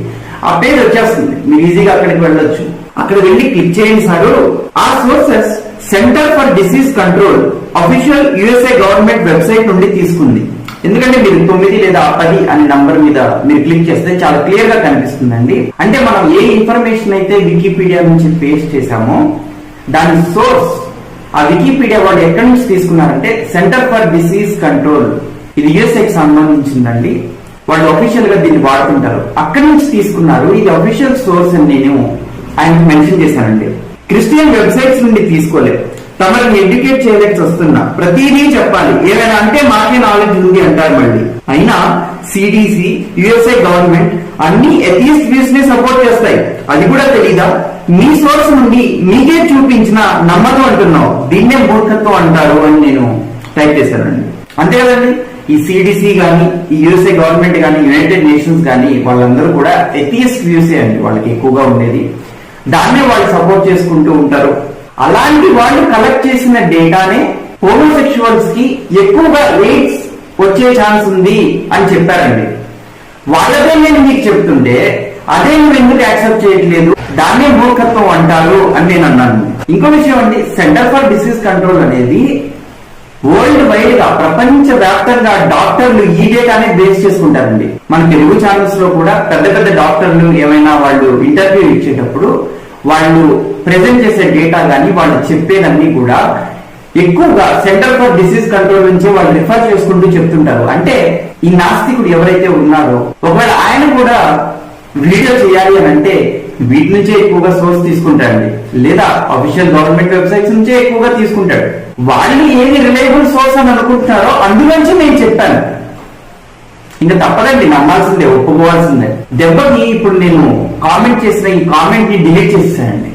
A: ఆ పేజ్ వచ్చేస్తుంది, మీరు ఈజీగా అక్కడికి వెళ్ళొచ్చు. అక్కడ వెళ్ళి క్లిక్ చేయండి సారు. ఆ sources centre for disease control official USA government website నుండి తీసుకుంది. ఎందుకంటే మీరు 9 లేదా 10 అనే నంబర్ మీద మీరు క్లిక్ చేస్తే చాలా క్లియర్ గా కనిపిస్తుందండి. అంటే మనం ఏ ఇన్ఫర్మేషన్ అయితే వికీపీడియా నుంచి పేస్ట్ చేశామో దాని సోర్స్ ఆ వికీపీడియా వాళ్ళు ఎక్కడి నుంచి తీసుకున్నారంటే సెంటర్ ఫర్ డిసీజ్ కంట్రోల్, ఇది యుఎస్ఏకి సంబంధించిందండి. వాళ్ళు అఫీషియల్ గా దీన్ని వాడుతుంటారు, అక్కడి నుంచి తీసుకున్నారు. ఇది అఫీషియల్ సోర్స్ అని నేను ఆయనకు మెన్షన్ చేశానండి. క్రిస్టియన్ వెబ్సైట్స్ నుండి తీసుకోలేదు, తమని ఎడ్యుకేట్ చేయలేక వస్తున్నా, ప్రతిదీ చెప్పాలి, ఏమైనా అంటే మాకే నాలెడ్జ్ ఉంది అంటారు. మళ్ళీ అయినా సిడిసి, యుఎస్ఏ గవర్నమెంట్ అన్ని ఎథియిస్ట్ వ్యూస్ ని సపోర్ట్ చేస్తాయి, అది కూడా తెలీదా? మీ సోర్స్ నుండి మీకే చూపించిన నమ్మకం అంటున్నావు, దీన్నే మూర్ఖత్వం అంటారు అని నేను టైప్ చేశానండి. అంతే కదండి. ఈ సిడిసి కానీ, ఈ యుఎస్ఏ గవర్నమెంట్ కానీ, యునైటెడ్ నేషన్స్ కానీ వాళ్ళందరూ కూడా ఎథియస్ట్ వ్యూసే అండి వాళ్ళకి ఎక్కువగా ఉండేది. దాన్నే వాళ్ళు సపోర్ట్ చేసుకుంటూ ఉంటారు. అలాంటి వాళ్ళు కలెక్ట్ చేసిన డేటానే హోమోసెక్షువల్స్ కి ఎక్కువగా ఎయిడ్స్ వచ్చే ఛాన్స్ ఉంది అని చెప్పారండి. వాళ్ళదే నేను మీకు చెప్తుంటే అదే నువ్వు ఎందుకు యాక్సెప్ట్ చేయట్లేదు, దాన్నే మూర్ఖత్వం అంటారు అని నేను అన్నాను. ఇంకో విషయం అండి, సెంటర్ ఫర్ డిసీజ్ కంట్రోల్ అనేది వరల్డ్ వైడ్ గా ప్రపంచ వ్యాప్తంగా డాక్టర్లు ఈ డేటానే బేస్ చేసుకుంటారండి. మన తెలుగు ఛానల్స్ లో కూడా పెద్ద పెద్ద డాక్టర్లు ఏమైనా వాళ్ళు ఇంటర్వ్యూ ఇచ్చేటప్పుడు వాళ్ళు ప్రెజెంట్ చేసే డేటా కానీ వాళ్ళు చెప్పేదన్నీ కూడా ఎక్కువగా సెంటర్ ఫర్ డిసీజ్ కంట్రోల్ నుంచి వాళ్ళు రిఫర్ చేసుకుంటూ చెప్తుంటారు. అంటే ఈ నాస్తికుడు ఎవరైతే ఉన్నారో ఒకవేళ ఆయన కూడా వీడియో చేయాలి అని అంటే వీటి నుంచే ఎక్కువగా సోర్స్ తీసుకుంటాడండి, లేదా అఫీషియల్ గవర్నమెంట్ వెబ్సైట్స్ నుంచే ఎక్కువగా తీసుకుంటాడు. వాళ్ళు ఏది రిలయబుల్ సోర్స్ అని అనుకుంటున్నారో అందులోంచి నేను చెప్పాను. ఇంకా తప్పదండి, నమ్మాల్సిందే, ఒప్పుకోవాల్సిందే. దెబ్బకి ఇప్పుడు నేను కామెంట్ చేసిన ఈ కామెంట్ ని డిలీట్ చేసేసానండి.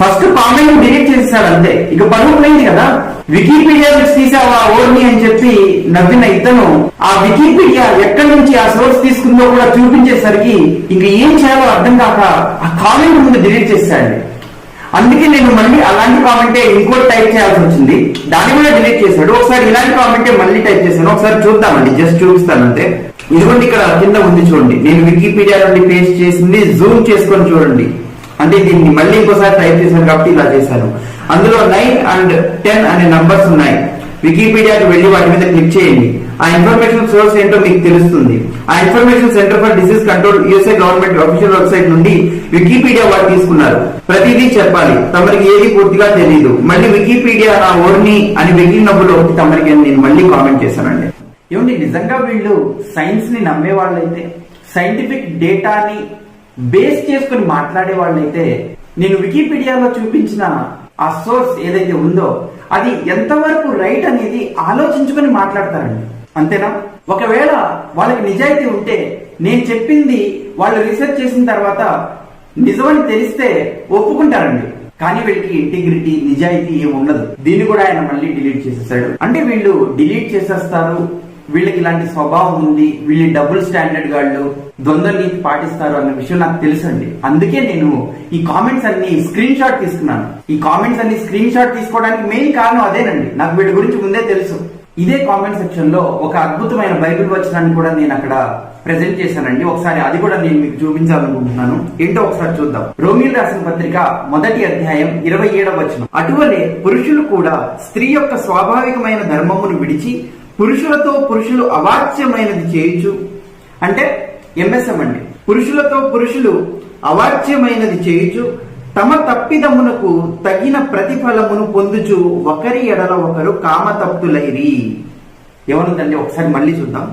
A: ఫస్ట్ కామెంట్ డిలీట్ చేసేసాడు అంతే, ఇక పరువు పోయింది కదా. వికీపీడియా నుంచి తీసావా ఓర్ని అని చెప్పి నవ్విన ఇతను ఆ వికీపీడియా ఎక్కడి నుంచి ఆ సోర్స్ తీసుకుందో కూడా చూపించేసరికి ఇంక ఏం చేయాలో అర్థం కాక ఆ కామెంట్ ముందు డిలీట్ చేశాడు. అందుకే నేను మళ్ళీ అలాంటి కామెంటే ఇంకోటి టైప్ చేయాల్సి వచ్చింది, దాన్ని కూడా డిలీట్ చేశాడు. ఒకసారి ఇలాంటి కామెంటే మళ్ళీ టైప్ చేశాను, ఒకసారి చూద్దామండి, జస్ట్ చూపిస్తాను అంతే. ఇదిగోండి ఇక్కడ కింద ఉంది చూడండి, నేను వికీపీడియా నుండి పేస్ట్ చేసింది జూమ్ చేసుకొని చూడండి. అంటే దీన్ని మళ్ళీ ఇంకోసారి టైప్ చేశాను కాబట్టి ఇలా చేశాను. అందులో 9 and 10 అనే నంబర్స్ ఉన్నాయి. వికీపీడియాకి వెళ్ళి వాటి మీద క్లిక్ చేయండి. ఆ ఇన్ఫర్మేషన్ సోర్స్ ఏంటో మీకు తెలుస్తుంది. ఆ information centre for disease control USA government official website నుండి వికీపీడియా వాళ్ళు తీసుకున్నారు. ప్రతిదీ చెప్పాలి, తమరికి ఏది పూర్తిగా తెలియదు. మళ్ళీ వికీపీడియా నా ఓర్ని అని వెగిలి నవ్వులో తమరికి నేను మళ్ళీ కామెంట్ చేశానండి. ఏమండి, నిజంగా వీళ్ళు సైన్స్ ని నమ్మే వాళ్ళైతే, సైంటిఫిక్ డేటాని బేస్ చేసుకుని మాట్లాడే వాళ్ళైతే నేను వికీపీడియాలో చూపించిన ఆ సోర్స్ ఏదైతే ఉందో అది ఎంతవరకు రైట్ అనేది ఆలోచించుకొని మాట్లాడతారండి. అంతేనా? ఒకవేళ వాళ్ళకి నిజాయితీ ఉంటే నేను చెప్పింది వాళ్ళు రీసెర్చ్ చేసిన తర్వాత నిజమని తెలిస్తే ఒప్పుకుంటారండి. కానీ వీళ్ళకి ఇంటిగ్రిటీ, నిజాయితీ ఏమి ఉండదు. దీన్ని కూడా ఆయన మళ్ళీ డిలీట్ చేసేసాడు. అంటే వీళ్ళు డిలీట్ చేసేస్తారు, వీళ్ళకి ఇలాంటి స్వభావం ఉంది, వీళ్ళు డబుల్ స్టాండర్డ్ గాళ్ళు, ద్వంద్వ నీతి పాటిస్తారు అన్న విషయం నాకు తెలుసండి. అందుకే నేను ఈ కామెంట్స్ అన్ని స్క్రీన్ షాట్ తీసుకున్నాను. ఈ కామెంట్స్ అన్ని స్క్రీన్ షాట్ తీసుకోవడానికి మెయిన్ కారణం అదేనండి. నాకు వీళ్ళ గురించి ముందే తెలుసు. ఇదే కామెంట్ సెక్షన్ లో ఒక అద్భుతమైన బైబిల్ వచనాన్ని కూడా నేను అక్కడ ప్రెజెంట్ చేశానండి. ఒకసారి అది కూడా నేను మీకు చూపించాలనుకుంటున్నాను. ఏంటో ఒకసారి చూద్దాం. రోమీయులకు రాసిన పత్రిక 1వ అధ్యాయం 27వ వచనం. అటువలే పురుషులు కూడా స్త్రీ యొక్క స్వాభావికమైన ధర్మమును విడిచి పురుషులతో పురుషులు అవాచ్యమైనది చేయుచు, అంటే ఎంఎస్ఎం అండి, పురుషులతో పురుషులు అవాచ్యమైనది చేయుచు తమ తప్పిదమునకు తగిన ప్రతిఫలమును పొందుచు ఒకరి ఎడల ఒకరు కామతప్తులైరి. ఎవరుందండి? ఒకసారి మళ్ళీ చూద్దాం.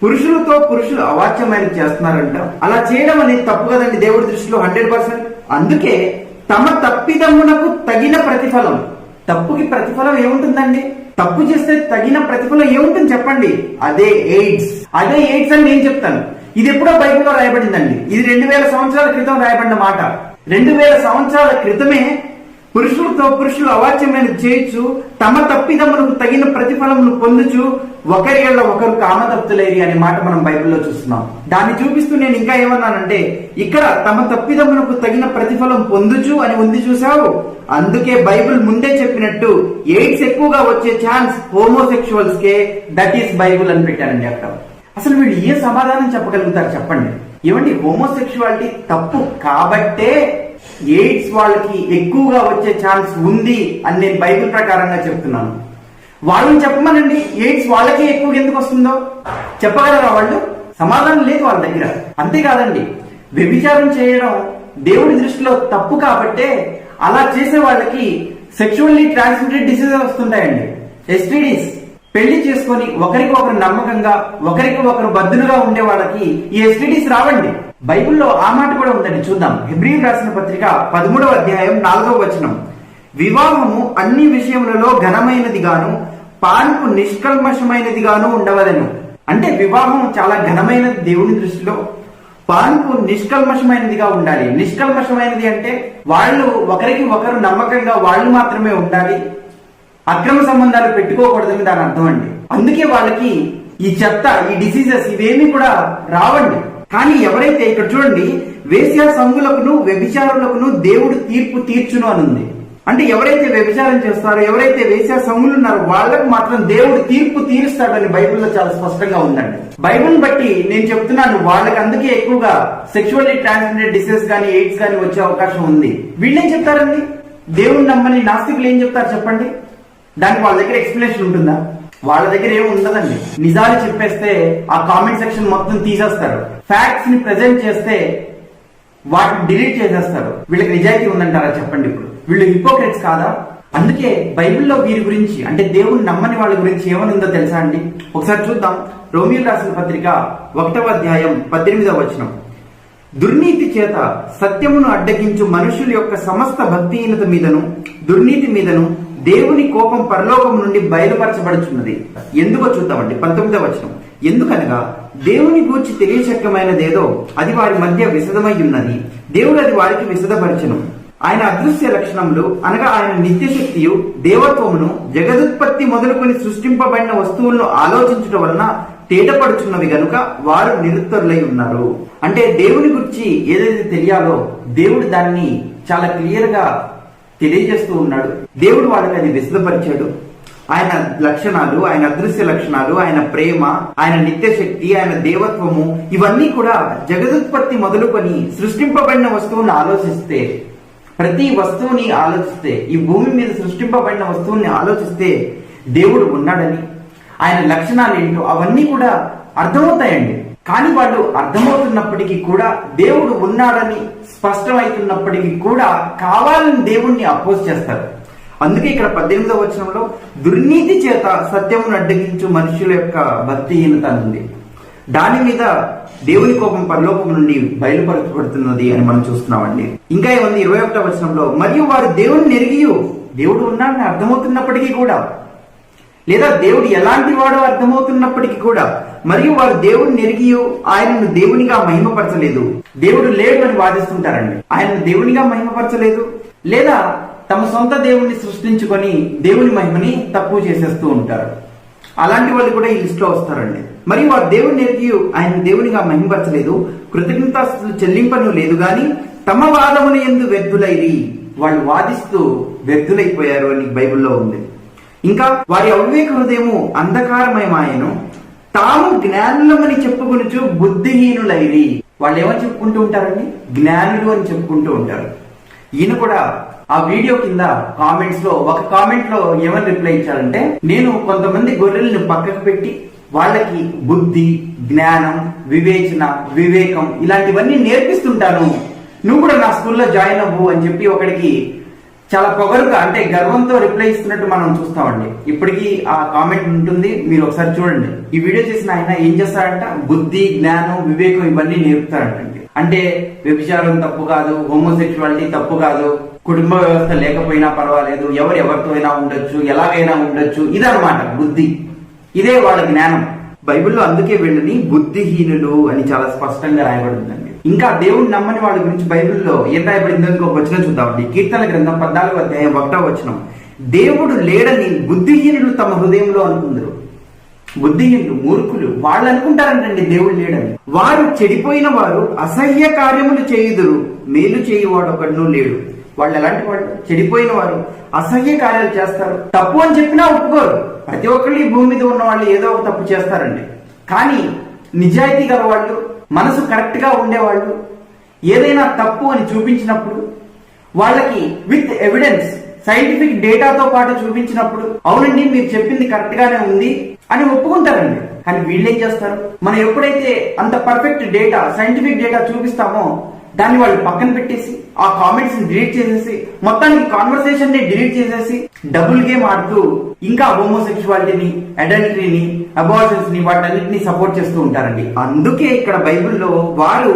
A: పురుషులతో పురుషులు అవాచ్యమైనది చేస్తున్నారంట. అలా చేయడం అనేది తప్పు కదండి దేవుడి దృష్టిలో 100%. అందుకే తమ తప్పిదమునకు తగిన ప్రతిఫలం. తప్పుకి ప్రతిఫలం ఏముంటుందండి? తప్పు చేస్తే తగిన ప్రతిఫలం ఏముంటుంది చెప్పండి? అదే ఎయిడ్స్. అదే ఎయిడ్స్ అని నేను చెప్తాను. ఇది ఎప్పుడో బైబిల్లో రాయబడిందండి. ఇది 2000 సంవత్సరాల క్రితం రాయబడిన మాట. 2000 సంవత్సరాల క్రితమే పురుషులతో పురుషులు అవాచ్యమైన చేయొచ్చు, తమ తప్పిదములకు తగిన ప్రతిఫలమును పొందుచు ఒకరి ఏళ్ళ ఒకరు కామతప్తులేరి అనే మాట మనం బైబిల్లో చూస్తున్నాం. దాన్ని చూపిస్తూ నేను ఇంకా ఏమన్నానంటే, ఇక్కడ తమ తప్పిదములకు తగిన ప్రతిఫలం పొందుచు అని ఉంది, చూసావు? అందుకే బైబిల్ ముందే చెప్పినట్టు ఎయిడ్స్ ఎక్కువగా వచ్చే chance homosexuals K, that is Bible అని పెట్టారండి అక్కడ. అసలు వీళ్ళు ఏ సమాధానం చెప్పగలుగుతారు చెప్పండి? ఏమండి, హోమోసెక్షువాలిటీ తప్పు కాబట్టే ఎయిడ్స్ వాళ్ళకి ఎక్కువగా వచ్చే ఛాన్స్ ఉంది అని నేను బైబిల్ ప్రకారంగా చెప్తున్నాను. వాళ్ళని చెప్పమనండి, ఎయిడ్స్ వాళ్ళకే ఎక్కువ ఎందుకు వస్తుందో చెప్పగలరా వాళ్ళు? సమాధానం లేదు వాళ్ళ దగ్గర. అంతేకాదండి, వ్యభిచారం చేయడం దేవుడి దృష్టిలో తప్పు కాబట్టే అలా చేసే వాళ్ళకి సెక్షువల్లీ ట్రాన్స్మిటెడ్ డిసీజెస్ వస్తుంటాయండి, ఎస్టీడీస్. పెళ్లి చేసుకొని ఒకరికి ఒకరు నమ్మకంగా, ఒకరికి ఒకరు బద్దులుగా ఉండే వాళ్ళకి ఈ ఎస్టీడీస్ రావండి. బైబిల్లో ఆ మాట కూడా ఉందండి, చూద్దాం. హెబ్రీయులకు రాసిన పత్రిక 13వ అధ్యాయం 4వ వచనం. వివాహము అన్ని విషయములలో ఘనమైనది గాను పాన్పు నిష్కల్మషమైనది గాను ఉండవలెను. అంటే వివాహం చాలా ఘనమైనది దేవుని దృష్టిలో, పాన్పు నిష్కల్మషమైనదిగా ఉండాలి. నిష్కల్మషమైనది అంటే వాళ్ళు ఒకరికి ఒకరు నమ్మకంగా వాళ్ళు మాత్రమే ఉండాలి, అక్రమ సంబంధాలు పెట్టుకోకూడదని దాని అర్థం అండి. అందుకే వాళ్ళకి ఈ చెత్త, ఈ డిసీజెస్ ఇవేమీ కూడా రావండి. కానీ ఎవరైతే ఇక్కడ చూడండి, వేశ్యా సంగులకును వ్యభిచారులకును దేవుడు తీర్పు తీర్చును అని ఉంది. అంటే ఎవరైతే వ్యభిచారం చేస్తారో, ఎవరైతే వేశ్యా సంగులు ఉన్నారో వాళ్ళకు మాత్రం దేవుడు తీర్పు తీరుస్తాడని బైబిల్లో చాలా స్పష్టంగా ఉందండి. బైబిల్ బట్టి నేను చెప్తున్నాను, వాళ్ళకి అందుకే ఎక్కువగా సెక్షువల్లీ ట్రాన్స్మిటెడ్ డిసీజ్ కానీ ఎయిడ్స్ కానీ వచ్చే అవకాశం ఉంది. వీళ్ళేం చెప్తారండి? దేవుని నమ్మని నాస్తికులు ఏం చెప్తారు చెప్పండి? దానికి వాళ్ళ దగ్గర ఎక్స్ప్లెనేషన్ ఉంటుందా? వాళ్ళ దగ్గర ఏమి ఉండదండి. నిజాలు చెప్పేస్తే ఆ కామెంట్ సెక్షన్ మొత్తం తీసేస్తారు. ఫ్యాక్ట్స్ ని ప్రెజెంట్ చేస్తే వాటిని డిలీట్ చేసేస్తారు. వీళ్ళకి నిజాయితీ ఉందంటారా చెప్పండి? ఇప్పుడు వీళ్ళు హిపోక్రెట్స్ కాదా? అందుకే బైబిల్లో వీరి గురించి, అంటే దేవుని నమ్మని వాళ్ళ గురించి ఏమనుందో తెలుసా అండి? ఒకసారి చూద్దాం. రోమియోలు రాసిన పత్రిక 1వ అధ్యాయం 18వ వచనం. దుర్నీతి చేత సత్యమును అడ్డగించు మనుషుల యొక్క సమస్త భక్తిహీనత మీదను దుర్నీతి మీదను దేవుని కోపం పరలోకం నుండి బయలుపరచబడుచున్నది. ఎందుకో చూద్దామండి. 19వ వచనం. ఎందుకనగా దేవుని గూర్చి తెలియశక్యమైనదేదో అది వారి మధ్య విశదమై ఉన్నది, దేవుడు అది వారికి విశదపరచను. ఆయన అదృశ్య లక్షణములు అనగా ఆయన నిత్యశక్తియు దేవత్వమును జగదుత్పత్తి మొదలుకొని సృష్టింపబడిన వస్తువులను ఆలోచించడం వలన తేటపడుచున్నవి గనుక వారు నిరుత్తరులై ఉన్నారు. అంటే దేవుని గురించి ఏదైతే తెలియాలో దేవుడు దాన్ని చాలా క్లియర్ గా తెలియజేస్తూ ఉన్నాడు. దేవుడు వాళ్ళకి అది విశదపరిచాడు. ఆయన లక్షణాలు, ఆయన అదృశ్య లక్షణాలు, ఆయన ప్రేమ, ఆయన నిత్యశక్తి, ఆయన దేవత్వము, ఇవన్నీ కూడా జగదుత్పత్తి మొదలుకొని సృష్టింపబడిన వస్తువుని ఆలోచిస్తే, ప్రతి వస్తువుని ఆలోచిస్తే, ఈ భూమి మీద సృష్టింపబడిన వస్తువుని ఆలోచిస్తే దేవుడు ఉన్నాడని, ఆయన లక్షణాలు ఏంటో అవన్నీ కూడా అర్థమవుతాయండి. కానీ వాళ్ళు అర్థమవుతున్నప్పటికీ కూడా, దేవుడు ఉన్నాడని స్పష్టమవుతున్నప్పటికీ కూడా కావాలని దేవుణ్ణి అపోజ్ చేస్తారు. అందుకే ఇక్కడ 18వ వచనంలో దుర్నీతి చేత సత్యమును అడ్డగించు మనుషుల యొక్క భక్తిహీనత ఉంది. దాని మీద దేవుని కోపం పరలోకం నుండి బయలుపరచబడుతున్నది అని మనం చూస్తున్నామండి. ఇంకా ఏముంది 21వ వచనంలో, మరియు వారు దేవుని ఎరిగియు, దేవుడు ఉన్నాడని అర్థమవుతున్నప్పటికీ కూడా, లేదా దేవుడు ఎలాంటి వాడో అర్థమవుతున్నప్పటికీ కూడా, మరియు వారు దేవుడిని ఎరిగియు ఆయనను దేవునిగా మహిమపరచలేదు. దేవుడు లేడు అని వాదిస్తుంటారండి. ఆయనను దేవునిగా మహిమపరచలేదు, లేదా తమ సొంత దేవుణ్ణి సృష్టించుకొని దేవుని మహిమని తక్కువ చేసేస్తూ ఉంటారు. అలాంటి వాళ్ళు కూడా ఈ లిస్ట్ లో వస్తారండి. మరి వారు దేవుని ఎరిగియు ఆయన దేవునిగా మహిమపరచలేదు, కృతజ్ఞతాస్తుతులు చెల్లింపను లేదు గాని తమ వాదమున యందు వ్యర్థులైరి, వాళ్ళు వాదిస్తూ వ్యర్థులైపోయారు అని బైబిల్లో ఉంది. ఇంకా వారి అవివేక హృదయము అంధకారమయమాయను, తాము జ్ఞానులమని చెప్పుకొనుచు బుద్ధిహీనులైరి. వాళ్ళు ఏమని చెప్పుకుంటూ ఉంటారండి? జ్ఞానులు అని చెప్పుకుంటూ ఉంటారు. ఈయన కూడా ఆ వీడియో కింద కామెంట్స్ లో ఒక కామెంట్ లో ఏమని రిప్లై ఇచ్చారంటే, నేను కొంతమంది గొర్రెలను పక్కకు పెట్టి వాళ్ళకి బుద్ధి, జ్ఞానం, వివేచన, వివేకం ఇలాంటివన్నీ నేర్పిస్తుంటాను, నువ్వు కూడా నా స్కూల్లో జాయిన్ అవ్వు అని చెప్పి ఒకడికి చాలా పొగరుగా, అంటే గర్వంతో రిప్లై ఇస్తున్నట్టు మనం చూస్తామండి. ఇప్పటికీ ఆ కామెంట్ ఉంటుంది, మీరు ఒకసారి చూడండి. ఈ వీడియో చేసిన ఆయన ఏం చేస్తాడంట? బుద్ధి, జ్ఞానం, వివేకం ఇవన్నీ నేర్పుతాడంటండి. అంటే వ్యభిచారం తప్పు కాదు, హోమోసెక్షువాలిటీ తప్పు కాదు, కుటుంబ వ్యవస్థ లేకపోయినా పర్వాలేదు, ఎవరితో అయినా ఉండొచ్చు, ఎలాగైనా ఉండొచ్చు, ఇదన్నమాట బుద్ధి. ఇదే వాళ్ళ జ్ఞానం. బైబిల్లో అందుకే వీళ్ళని బుద్ధిహీనులు అని చాలా స్పష్టంగా రాయబడిందండి. ఇంకా దేవుని నమ్మని వాళ్ళ గురించి బైబిల్లో ఏం రాయబడిందో ఇంకొక వచనం చూద్దామండి. కీర్తన గ్రంథం 14వ అధ్యాయం 1వ వచనం. దేవుడు లేడని బుద్ధిహీనులు తమ హృదయంలో అనుకుందరు. బుద్ధిహీనులు, మూర్ఖులు వాళ్ళు అనుకుంటారంటండి దేవుడు లేడని. వారు చెడిపోయిన వారు అసహ్య కార్యములు చేయుదురు, మేలు చేయువాడు ఒకడును లేడు. వాళ్ళు ఎలాంటి వాళ్ళు? చెడిపోయిన వారు, అసహ్య కార్యాలు చేస్తారు. తప్పు అని చెప్పినా ఒప్పుకోరు. ప్రతి ఒక్కళ్ళు ఈ భూమి మీద ఉన్న వాళ్ళు ఏదో ఒక తప్పు చేస్తారండి. కానీ నిజాయితీ గల వాళ్ళు, మనసు కరెక్ట్ గా ఉండేవాళ్ళు ఏదైనా తప్పు అని చూపించినప్పుడు, వాళ్ళకి విత్ ఎవిడెన్స్, సైంటిఫిక్ డేటాతో పాటు చూపించినప్పుడు, అవునండి మీరు చెప్పింది కరెక్ట్ గానే ఉంది అని ఒప్పుకుంటారండి. కానీ వీళ్ళేం చేస్తారు? మనం ఎప్పుడైతే అంత పర్ఫెక్ట్ డేటా, సైంటిఫిక్ డేటా చూపిస్తామో దాన్ని వాళ్ళు పక్కన పెట్టేసి, ఆ కామెంట్స్ ని డిలీట్ చేసేసి, మొత్తానికి కాన్వర్సేషన్ ని డిలీట్ చేసేసి, డబుల్ గేమ్ ఆడుతూ ఇంకా హోమోసెక్షువాలిటీని, అడల్టరీని, అబార్షన్స్ ని, వాటన్నిటిని సపోర్ట్ చేస్తూ ఉంటారండి. అందుకే ఇక్కడ బైబిల్లో వారు,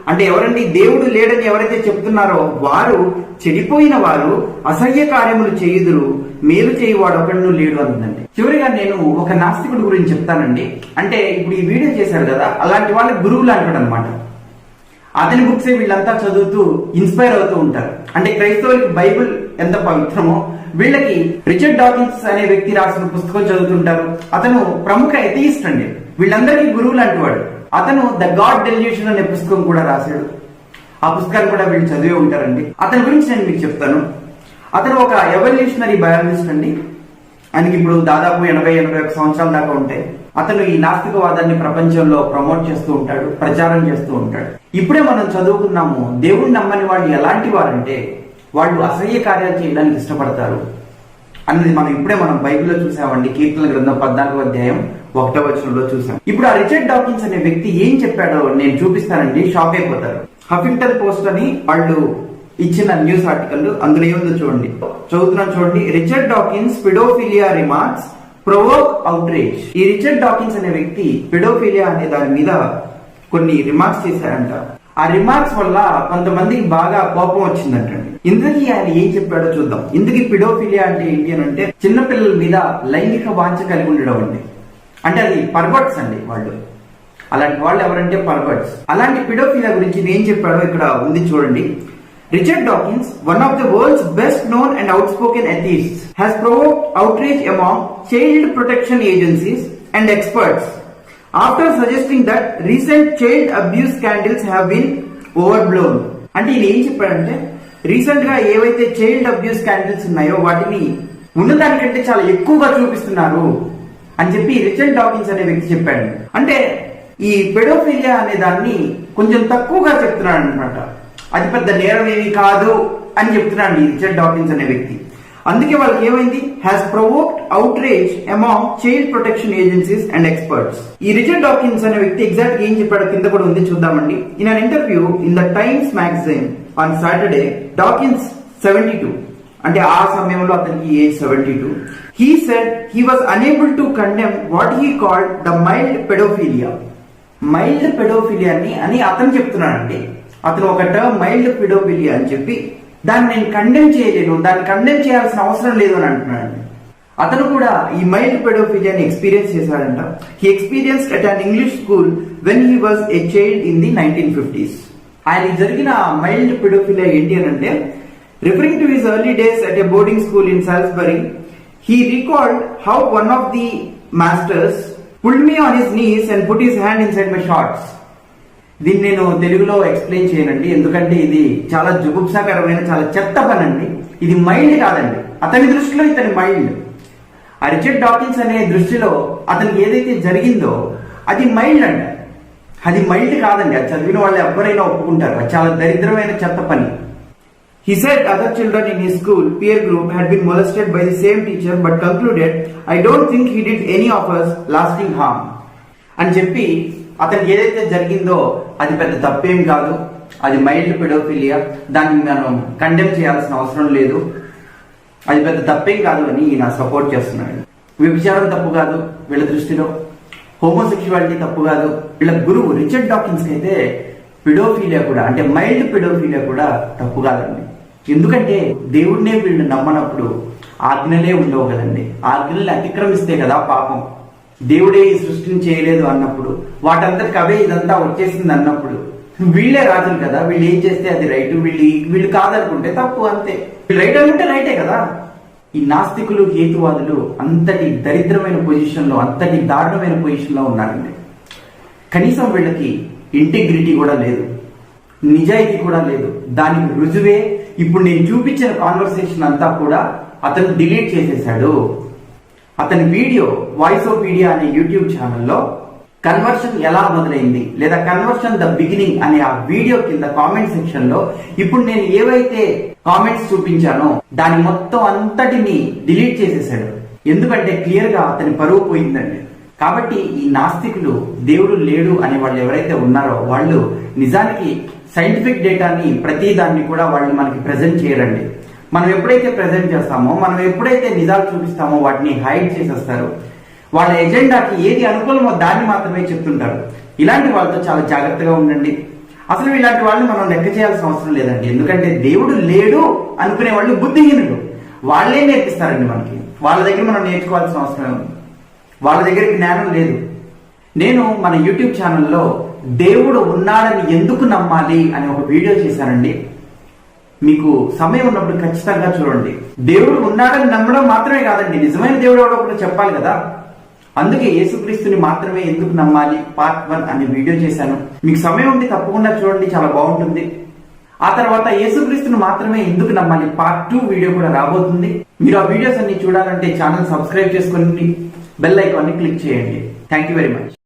A: అంటే ఎవరండి? దేవుడు లేడని ఎవరైతే చెప్తున్నారో వారు చెడిపోయిన వారు, అసహ్య కార్యములు చేయుదురు, మేలు చేయువాడు ఒకడు లేడు అందండి. చివరిగా నేను ఒక నాస్తికుడి గురించి చెప్తానండి. అంటే ఇప్పుడు ఈ వీడియో చేశారు కదా, అలాంటి వాళ్ళ గురువులు అంటాడు అనమాట. అతని బుక్సే వీళ్ళంతా చదువుతూ ఇన్స్పైర్ అవుతూ ఉంటారు. అంటే క్రైస్తవులకి బైబిల్ ఎంత పవిత్రమో వీళ్ళకి రిచర్డ్ డాకిన్స్ అనే వ్యక్తి రాసిన పుస్తకం చదువుతుంటారు. అతను ప్రముఖ ఎథియిస్ట్ అండి, వీళ్ళందరికీ గురువు లాంటి వాడు. అతను ద గాడ్ డెల్యూషన్ అనే పుస్తకం కూడా రాశాడు. ఆ పుస్తకాన్ని కూడా వీళ్ళు చదివే ఉంటారండి. అతని గురించి నేను మీకు చెప్తాను. అతను ఒక ఎవల్యూషనరీ బయాలజిస్ట్ అండి. ఆయనకి ఇప్పుడు దాదాపు 80-81 సంవత్సరాల దాకా ఉంటాయి. అతను ఈ నాస్తికవాదాన్ని ప్రపంచంలో ప్రమోట్ చేస్తూ ఉంటాడు, ప్రచారం చేస్తూ ఉంటాడు. ఇప్పుడే మనం చదువుకున్నాము, దేవుణ్ణి నమ్మని వాళ్ళు ఎలాంటి వారంటే వాళ్ళు అసహ్య కార్యాలు చేయడానికి ఇష్టపడతారు అన్నది మనం బైబిల్లో చూసామండి. కీర్తన గ్రంథం 14వ అధ్యాయం 1వ వచనంలో చూసాం. ఇప్పుడు ఆ రిచర్డ్ డాకిన్స్ అనే వ్యక్తి ఏం చెప్పాడో నేను చూపిస్తానండి, షాక్ అయిపోతారు. హఫింగ్టన్ పోస్ట్ అని వాళ్ళు ఇచ్చిన న్యూస్ ఆర్టికల్, అందులో ఏముందో చూడండి, చదువుతున్నాను చూడండి. Richard Dawkins paedophilia remarks provoke outrage. ఈ రిచర్డ్ డాకిన్స్ అనే వ్యక్తి పిడోఫిలియా అనే దాని మీద కొన్ని రిమార్క్స్ చేశారంట. ఆ రిమార్క్స్ వల్ల కొంతమందికి బాగా కోపం వచ్చిందంటండి. ఇందుకీ ఆయన ఏం చెప్పాడో చూద్దాం. ఇందుకీ పిడోఫిలియా అంటే ఏంటి అని అంటే చిన్నపిల్లల మీద లైంగిక వాంఛ కలిగి ఉండడం అండి. అంటే అది పర్వర్ట్స్ అండి. వాళ్ళు అలాంటి వాళ్ళు ఎవరంటే పర్వర్ట్స్. అలాంటి పిడోఫిలియా గురించి ఏం చెప్పాడో ఇక్కడ ఉంది చూడండి. Richard Dawkins, one of the world's best known and outspoken atheists, has provoked outrage among child protection agencies and experts after suggesting that recent child abuse scandals have been overblown. అంటే ఈయన ఏం చెప్పాడంటే రీసెంట్ గా ఏవైతే child abuse scandals ఉన్నాయో వాటిని ఉన్నదానికంటే చాలా ఎక్కువగా చూపిస్తున్నారు అని చెప్పి రిచర్డ్ డాకిన్స్ అనే వ్యక్తి చెప్పాడు. అంటే ఈ పెడోఫిలియా అనే దాన్ని కొంచెం తక్కువగా చెప్తున్నాడు అనమాట. అది పెద్ద నేరం ఏమీ కాదు అని చెప్తున్నాడు ఈ రిచర్డ్ డాకిన్స్ అనే వ్యక్తి. అందుకే వాళ్ళకి ఏమైంది, has provoked outrage among child protection agencies and experts. ఈ రిచర్డ్ డాకిన్స్ అనే వ్యక్తి ఎగ్జాక్ట్ ఏం చెప్పాడో కింద కూడా ఉంది, చూద్దామండి. In an interview in the times magazine on Saturday, Dawkins 72, అంటే ఆ సమయంలో అతనికి age 72, he said he was unable to condemn what he called the mild pedophilia. Mild paedophilia అని అతను చెప్తున్నాడండి. అతను ఒక టర్మ్ మైల్డ్ పెడోఫిలియా అని చెప్పి దాన్ని నేను కండెమ్ చేయలేను, దాన్ని కండెమ్ చేయాల్సిన అవసరం లేదు అని అంటున్నాడు. అతను కూడా ఈ మైల్డ్ పెడోఫిలియాని ఎక్స్పీరియన్స్ చేశాడంట. He experienced at an English school when he was a child in the 1950s. ఆయన జరిగిన మైల్డ్ పెడోఫిలియా ఏంటి అని అంటే, referring to his early days at a boarding school in Salisbury, he recalled how one of the masters pulled me on his knees and put his hand inside my shorts. దీన్ని నేను తెలుగులో explain చేయనండి, ఎందుకంటే ఇది చాలా జుగుప్సాకరమైన చాలా చెత్త పని అండి. ఇది మైల్డ్ కాదండి. అతని దృష్టిలో ఇతని మైల్డ్. ఆ రిచర్డ్ డాకిన్స్ అనే దృష్టిలో అతనికి ఏదైతే జరిగిందో అది మైల్డ్ అండి. అది మైల్డ్ కాదండి. అది చదివిన వాళ్ళు ఎవరైనా ఒప్పుకుంటారు. అది చాలా దరిద్రమైన చెత్త పని. He said other children in his school peer group had been molested by the same teacher but concluded, I don't think he did any of us lasting harm. అని చెప్పి అతనికి ఏదైతే జరిగిందో అది పెద్ద తప్పేం కాదు, అది మైల్డ్ పెడోఫిలియా, దాన్ని మనం కండెమ్ చేయాల్సిన అవసరం లేదు, అది పెద్ద తప్పేం కాదు అని ఈయన సపోర్ట్ చేస్తున్నాడు. వ్యభిచారం తప్పు కాదు వీళ్ళ దృష్టిలో, హోమోసెక్షువాలిటీ తప్పు కాదు. వీళ్ళ గురువు రిచర్డ్ డాకిన్స్ కి అయితే పెడోఫిలియా కూడా, అంటే మైల్డ్ పెడోఫిలియా కూడా తప్పు కాదండి. ఎందుకంటే దేవుడినే వీళ్ళు నమ్మనప్పుడు ఆజ్ఞలే ఉండవు కదండి. ఆజ్ఞల్ని అతిక్రమిస్తే కదా పాపం. దేవుడే ఈ సృష్టిని చేయలేదు అన్నప్పుడు, వాటంతటికి అవే ఇదంతా వచ్చేసింది అన్నప్పుడు వీళ్ళే రాజులు కదా, వీళ్ళు ఏం చేస్తే అది రైట్, వీళ్ళు కాదనుకుంటే తప్పు, అంతే. వీళ్ళు రైట్ అనుకుంటే రైటే కదా. ఈ నాస్తికులు హేతువాదులు అంతటి దరిద్రమైన పొజిషన్ లో, అంతటి దారుణమైన పొజిషన్ లో ఉన్నారండి. కనీసం వీళ్ళకి ఇంటిగ్రిటీ కూడా లేదు, నిజాయితీ కూడా లేదు. దానికి రుజువే ఇప్పుడు నేను చూపించిన కాన్వర్సేషన్ అంతా కూడా అతను డిలీట్ చేసేశాడు. అతని వీడియో వాయిసోపీడియా అనే యూట్యూబ్ ఛానల్లో కన్వర్షన్ ఎలా మొదలైంది లేదా కన్వర్షన్ ద బిగినింగ్ అనే ఆ వీడియో కింద కామెంట్ సెక్షన్ లో ఇప్పుడు నేను ఏవైతే కామెంట్స్ చూపించానో దాని మొత్తం అంతటిని డిలీట్ చేసేసాడు. ఎందుకంటే క్లియర్ గా అతని పరువు పోయిందండి. కాబట్టి ఈ నాస్తికులు దేవుడు లేడు అనే వాళ్ళు ఎవరైతే ఉన్నారో వాళ్ళు నిజానికి సైంటిఫిక్ డేటాని ప్రతి దాన్ని కూడా వాళ్ళు మనకి ప్రెజెంట్ చేయరండి. మనం ఎప్పుడైతే ప్రెజెంట్ చేస్తామో, మనం ఎప్పుడైతే నిజాలు చూపిస్తామో వాటిని హైడ్ చేసేస్తారు. వాళ్ళ ఎజెండాకి ఏది అనుకూలమో దాన్ని మాత్రమే చెప్తుంటారు. ఇలాంటి వాళ్ళతో చాలా జాగ్రత్తగా ఉండండి. అసలు ఇలాంటి వాళ్ళని మనం లెక్క చేయాల్సిన అవసరం లేదండి. ఎందుకంటే దేవుడు లేడు అనుకునే వాళ్ళు బుద్ధిహీనులు. వాళ్ళే నేర్పిస్తారండి మనకి. వాళ్ళ దగ్గర మనం నేర్చుకోవాల్సిన అవసరం ఉంది. వాళ్ళ దగ్గర జ్ఞానం లేదు. నేను మన యూట్యూబ్ ఛానల్లో దేవుడు ఉన్నాడని ఎందుకు నమ్మాలి అని ఒక వీడియో చేశానండి. మీకు సమయం ఉన్నప్పుడు ఖచ్చితంగా చూడండి. దేవుడు ఉన్నాడని నమ్మడం మాత్రమే కాదండి, నిజమైన దేవుడు ఎవడో ఒకటి చెప్పాలి కదా. అందుకే యేసుక్రీస్తుని మాత్రమే ఎందుకు నమ్మాలి పార్ట్ 1 అనే వీడియో చేశాను. మీకు సమయం ఉంటే తప్పకుండా చూడండి, చాలా బాగుంటుంది. ఆ తర్వాత యేసుక్రీస్తుని మాత్రమే ఎందుకు నమ్మాలి పార్ట్ 2 వీడియో కూడా రాబోతుంది. మీరు ఆ వీడియోస్ అన్ని చూడాలంటే ఛానల్ సబ్స్క్రైబ్ చేసుకొని బెల్ ఐకాన్ని క్లిక్ చేయండి. Thank you very much.